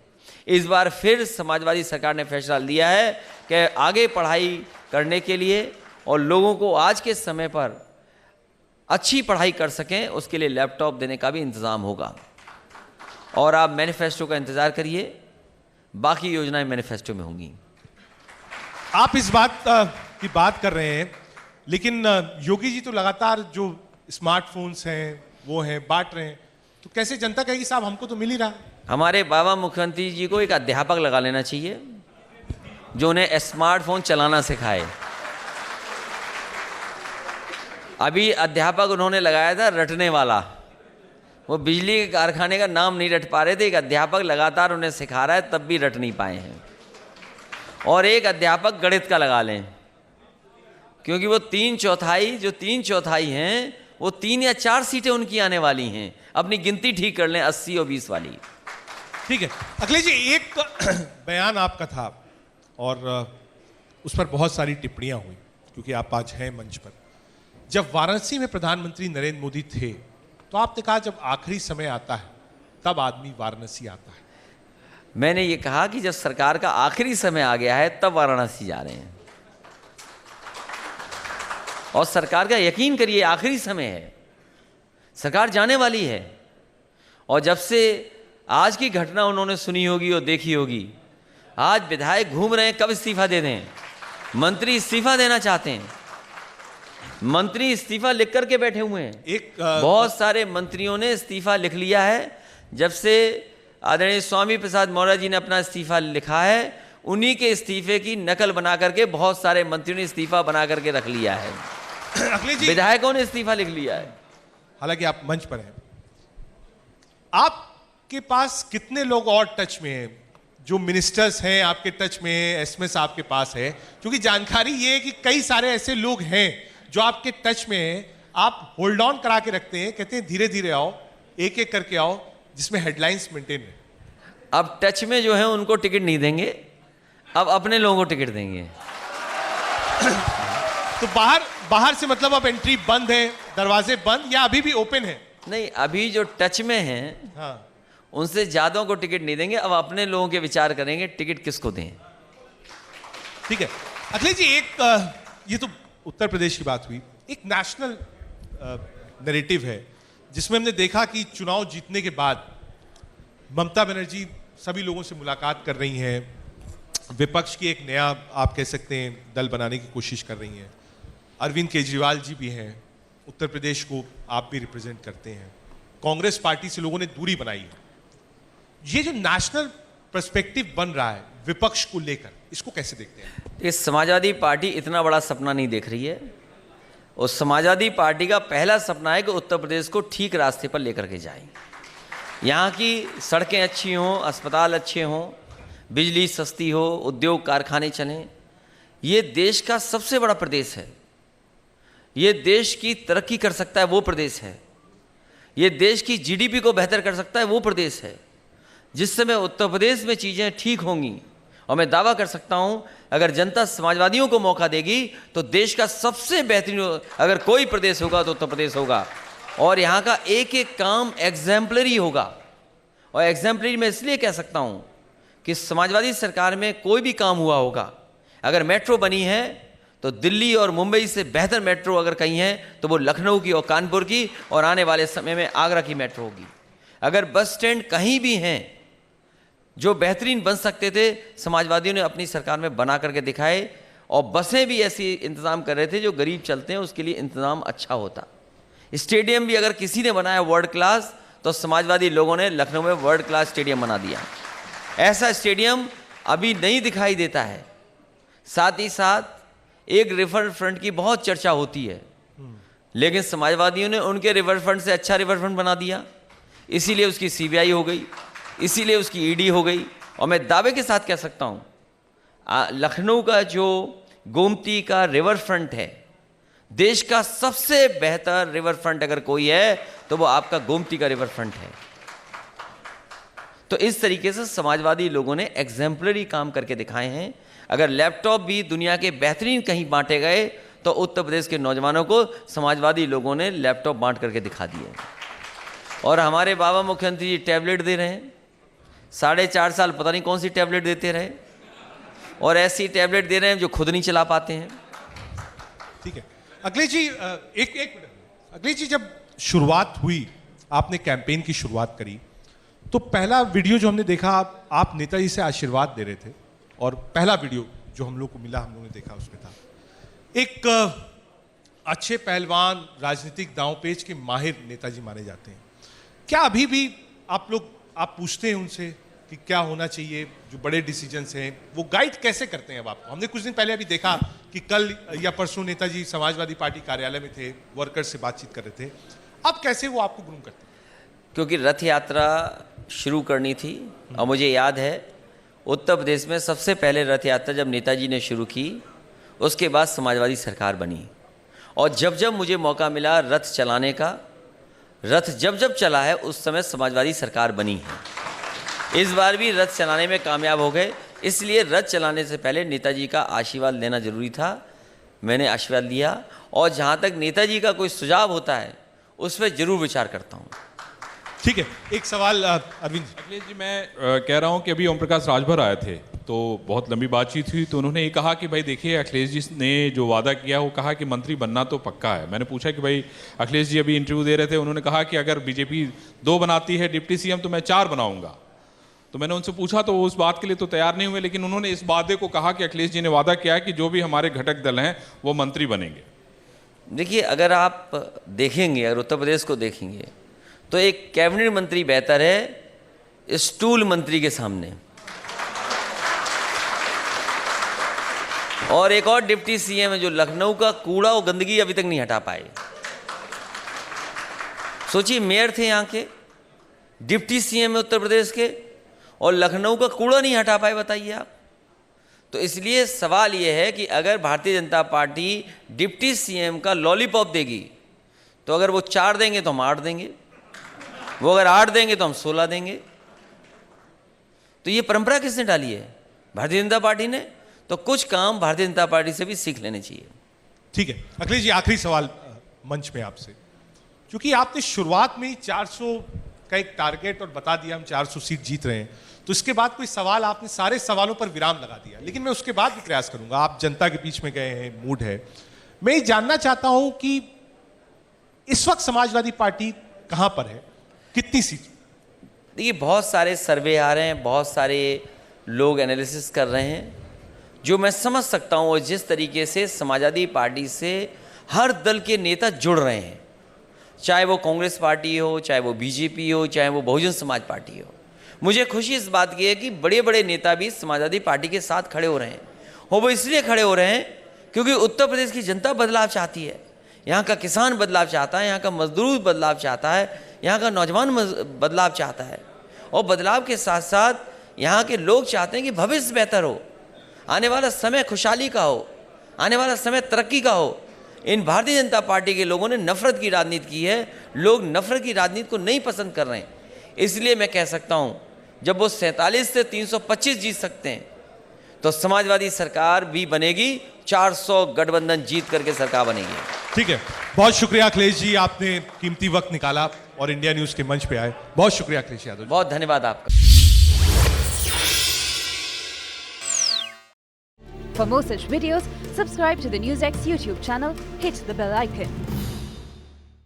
इस बार फिर समाजवादी सरकार ने फैसला लिया है कि आगे पढ़ाई करने के लिए और लोगों को आज के समय पर अच्छी पढ़ाई कर सकें, उसके लिए लैपटॉप देने का भी इंतज़ाम होगा। और आप मैनिफेस्टो का इंतज़ार करिए, बाकी योजनाएं मैनिफेस्टो में होंगी। आप इस बात की बात कर रहे हैं, लेकिन योगी जी तो लगातार जो स्मार्टफोन्स हैं वो हैं बांट रहे हैं, तो कैसे जनता कहेगी साहब हमको तो मिल ही रहा? हमारे बाबा मुख्यमंत्री जी को एक अध्यापक लगा लेना चाहिए जो उन्हें स्मार्टफोन चलाना सिखाए। अभी अध्यापक उन्होंने लगाया था रटने वाला, वो बिजली के कारखाने का नाम नहीं रट पा रहे थे। एक अध्यापक लगातार उन्हें सिखा रहा है, तब भी रट नहीं पाए हैं। और एक अध्यापक गणित का लगा लें, क्योंकि वो 3 चौथाई हैं, वो 3 या 4 सीटें उनकी आने वाली हैं। अपनी गिनती ठीक कर लें, 80 और 20 वाली। ठीक है अखिलेश जी, एक बयान आपका था और उस पर बहुत सारी टिप्पणियां हुई, क्योंकि आप आज हैं मंच पर। जब वाराणसी में प्रधानमंत्री नरेंद्र मोदी थे तो आपने कहा जब आखिरी समय आता है तब आदमी वाराणसी आता है। मैंने ये कहा कि जब सरकार का आखिरी समय आ गया है तब वाराणसी जा रहे हैं, और सरकार का यकीन करिए आखिरी समय है, सरकार जाने वाली है। और जब से आज की घटना उन्होंने सुनी होगी और देखी होगी, आज विधायक घूम रहे हैं कब इस्तीफा दे दें, मंत्री इस्तीफा देना चाहते हैं, मंत्री इस्तीफा लिख करके बैठे हुए हैं। बहुत सारे मंत्रियों ने इस्तीफा लिख लिया है। जब से आदरणीय स्वामी प्रसाद मौर्य जी ने अपना इस्तीफा लिखा है, उन्हीं के इस्तीफे की नकल बना करके बहुत सारे मंत्रियों ने इस्तीफा बना करके रख लिया है। अखिलेश जी, विधायकों ने इस्तीफा लिख लिया है। हालांकि आप मंच पर हैं, आपके पास कितने लोग और टच में हैं? जो मिनिस्टर्स हैं आपके टच में हैं, एसएमएस आपके पास है? क्योंकि जानकारी ये है कि कई सारे ऐसे लोग हैं जो आपके टच में हैं, आप होल्ड ऑन करा के रखते हैं, कहते हैं धीरे धीरे आओ, एक एक करके आओ, जिसमें हेडलाइंस मेंटेन है। अब टच में जो है उनको टिकट नहीं देंगे, अब अपने लोगों को टिकट देंगे। तो बाहर से मतलब अब एंट्री बंद है, दरवाजे बंद, या अभी भी ओपन है? नहीं, अभी जो टच में हैं, हाँ, उनसे ज्यादा को टिकट नहीं देंगे। अब अपने लोगों के विचार करेंगे टिकट किसको दें। ठीक है। अखिलेश जी, ये तो उत्तर प्रदेश की बात हुई। एक नेशनल नैरेटिव है जिसमें हमने देखा कि चुनाव जीतने के बाद ममता बनर्जी सभी लोगों से मुलाकात कर रही हैं, विपक्ष की एक नया आप कह सकते हैं दल बनाने की कोशिश कर रही हैं। अरविंद केजरीवाल जी भी हैं, उत्तर प्रदेश को आप भी रिप्रेजेंट करते हैं। कांग्रेस पार्टी से लोगों ने दूरी बनाई है। ये जो नेशनल पर्सपेक्टिव बन रहा है विपक्ष को लेकर, इसको कैसे देखते हैं? इस समाजवादी पार्टी इतना बड़ा सपना नहीं देख रही है। उस समाजवादी पार्टी का पहला सपना है कि उत्तर प्रदेश को ठीक रास्ते पर लेकर के जाए। यहाँ की सड़कें अच्छी हों, अस्पताल अच्छे हों, बिजली सस्ती हो, उद्योग कारखाने चलें। ये देश का सबसे बड़ा प्रदेश है। ये देश की तरक्की कर सकता है वो प्रदेश है। ये देश की जीडीपी को बेहतर कर सकता है वो प्रदेश है। जिस समय उत्तर प्रदेश में चीज़ें ठीक होंगी, और मैं दावा कर सकता हूं अगर जनता समाजवादियों को मौका देगी तो देश का सबसे बेहतरीन अगर कोई प्रदेश होगा तो उत्तर प्रदेश होगा। और यहाँ का एक एक काम एग्जाम्पलरी होगा। और एग्जाम्पलरी मैं इसलिए कह सकता हूँ कि समाजवादी सरकार में कोई भी काम हुआ होगा। अगर मेट्रो बनी है तो दिल्ली और मुंबई से बेहतर मेट्रो अगर कहीं है तो वो लखनऊ की और कानपुर की, और आने वाले समय में आगरा की मेट्रो होगी। अगर बस स्टैंड कहीं भी हैं जो बेहतरीन बन सकते थे, समाजवादियों ने अपनी सरकार में बना करके दिखाए। और बसें भी ऐसी इंतज़ाम कर रहे थे जो गरीब चलते हैं उसके लिए इंतज़ाम अच्छा होता। स्टेडियम भी अगर किसी ने बनाया वर्ल्ड क्लास, तो समाजवादी लोगों ने लखनऊ में वर्ल्ड क्लास स्टेडियम बना दिया। ऐसा स्टेडियम अभी नहीं दिखाई देता है। साथ ही साथ एक रिवर फ्रंट की बहुत चर्चा होती है, लेकिन समाजवादियों ने उनके रिवर फ्रंट से अच्छा रिवर फ्रंट बना दिया। इसीलिए उसकी सीबीआई हो गई, इसीलिए उसकी ईडी हो गई। और मैं दावे के साथ कह सकता हूँ लखनऊ का जो गोमती का रिवर फ्रंट है, देश का सबसे बेहतर रिवर फ्रंट अगर कोई है तो वो आपका गोमती का रिवर फ्रंट है। तो इस तरीके से समाजवादी लोगों ने एग्जाम्पलरी काम करके दिखाए हैं। अगर लैपटॉप भी दुनिया के बेहतरीन कहीं बांटे गए तो उत्तर प्रदेश के नौजवानों को समाजवादी लोगों ने लैपटॉप बांट करके दिखा दिए। और हमारे बाबा मुख्यमंत्री जी टैबलेट दे रहे हैं, 4.5 साल पता नहीं कौन सी टैबलेट देते रहे, और ऐसी टैबलेट दे रहे हैं जो खुद नहीं चला पाते हैं। ठीक है अखिलेश जी, एक मिनट। अखिलेश जी, जब शुरुआत हुई, आपने कैंपेन की शुरुआत करी, तो पहला वीडियो जो हमने देखा, आप नेताजी से आशीर्वाद दे रहे थे, और पहला वीडियो जो हम लोग को मिला, हम लोगों ने देखा, उसमें था एक अच्छे पहलवान, राजनीतिक दांवपेच के माहिर नेताजी माने जाते हैं। क्या अभी भी आप पूछते हैं उनसे कि क्या होना चाहिए, जो बड़े डिसीजंस हैं वो गाइड कैसे करते हैं अब आपको? हमने कुछ दिन पहले अभी देखा कि कल या परसों नेताजी समाजवादी पार्टी कार्यालय में थे, वर्कर्स से बातचीत कर रहे थे। अब कैसे वो आपको ग्रूम करते हैं? क्योंकि रथ यात्रा शुरू करनी थी, और मुझे याद है उत्तर प्रदेश में सबसे पहले रथ यात्रा जब नेताजी ने शुरू की, उसके बाद समाजवादी सरकार बनी। और जब जब मुझे मौका मिला रथ चलाने का, रथ जब जब चला है उस समय समाजवादी सरकार बनी है। इस बार भी रथ चलाने में कामयाब हो गए। इसलिए रथ चलाने से पहले नेताजी का आशीर्वाद लेना जरूरी था। मैंने आशीर्वाद लिया, और जहाँ तक नेताजी का कोई सुझाव होता है उस पर जरूर विचार करता हूँ। ठीक है, एक सवाल अरविंद जी। अखिलेश जी, मैं कह रहा हूं कि अभी ओम प्रकाश राजभर आए थे तो बहुत लंबी बातचीत हुई, तो उन्होंने ये कहा कि भाई देखिए, अखिलेश जी ने जो वादा किया वो कहा कि मंत्री बनना तो पक्का है। मैंने पूछा कि भाई अखिलेश जी अभी इंटरव्यू दे रहे थे, उन्होंने कहा कि अगर बीजेपी 2 बनाती है डिप्टी सीएम तो मैं 4 बनाऊंगा। तो मैंने उनसे पूछा तो वो उस बात के लिए तो तैयार नहीं हुए, लेकिन उन्होंने इस वादे को कहा कि अखिलेश जी ने वादा किया है कि जो भी हमारे घटक दल हैं वो मंत्री बनेंगे। देखिए, अगर आप देखेंगे, अगर उत्तर प्रदेश को देखेंगे तो एक कैबिनेट मंत्री बेहतर है स्टूल मंत्री के सामने, और एक और डिप्टी सीएम है जो लखनऊ का कूड़ा और गंदगी अभी तक नहीं हटा पाए। सोचिए, मेयर थे यहाँ के, डिप्टी सीएम है उत्तर प्रदेश के, और लखनऊ का कूड़ा नहीं हटा पाए, बताइए आप। तो इसलिए सवाल यह है कि अगर Bharatiya Janata party deputy CM का लॉलीपॉप देगी तो अगर वो 4 देंगे तो हम 8 देंगे, वो अगर 8 देंगे तो हम 16 देंगे। तो ये परंपरा किसने डाली है? भारतीय जनता पार्टी ने। तो कुछ काम भारतीय जनता पार्टी से भी सीख लेने चाहिए। ठीक है अखिलेश जी, आखिरी सवाल मंच में आपसे, क्योंकि आपने शुरुआत में ही 400 का एक टारगेट और बता दिया हम 400 सीट जीत रहे हैं, तो इसके बाद कोई सवाल, आपने सारे सवालों पर विराम लगा दिया, लेकिन मैं उसके बाद भी प्रयास करूंगा। आप जनता के बीच में गए हैं, मूड है, मैं ये जानना चाहता हूं कि इस वक्त समाजवादी पार्टी कहां पर है, कितनी सीट? देखिए, बहुत सारे सर्वे आ रहे हैं, बहुत सारे लोग एनालिसिस कर रहे हैं, जो मैं समझ सकता हूं। और जिस तरीके से समाजवादी पार्टी से हर दल के नेता जुड़ रहे हैं, चाहे वो कांग्रेस पार्टी हो, चाहे वो बीजेपी हो, चाहे वो बहुजन समाज पार्टी हो, मुझे खुशी इस बात की है कि बड़े बड़े नेता भी समाजवादी पार्टी के साथ खड़े हो रहे हैं। और वो इसलिए खड़े हो रहे हैं क्योंकि उत्तर प्रदेश की जनता बदलाव चाहती है, यहाँ का किसान बदलाव चाहता है, यहाँ का मजदूर बदलाव चाहता है, यहाँ का नौजवान बदलाव चाहता है। और बदलाव के साथ साथ यहाँ के लोग चाहते हैं कि भविष्य बेहतर हो, आने वाला समय खुशहाली का हो, आने वाला समय तरक्की का हो। इन भारतीय जनता पार्टी के लोगों ने नफरत की राजनीति की है, लोग नफरत की राजनीति को नहीं पसंद कर रहे हैं। इसलिए मैं कह सकता हूं, जब वो 47 से 325 जीत सकते हैं तो समाजवादी सरकार भी बनेगी, 400 गठबंधन जीत करके सरकार बनेगी। ठीक है, बहुत शुक्रिया अखिलेश जी, आपने कीमती वक्त निकाला और इंडिया न्यूज के मंच पे आए। बहुत शुक्रिया अखिलेश यादव जी। बहुत धन्यवाद आपका। For more such videos, subscribe to the NewsX YouTube channel, hit the bell icon.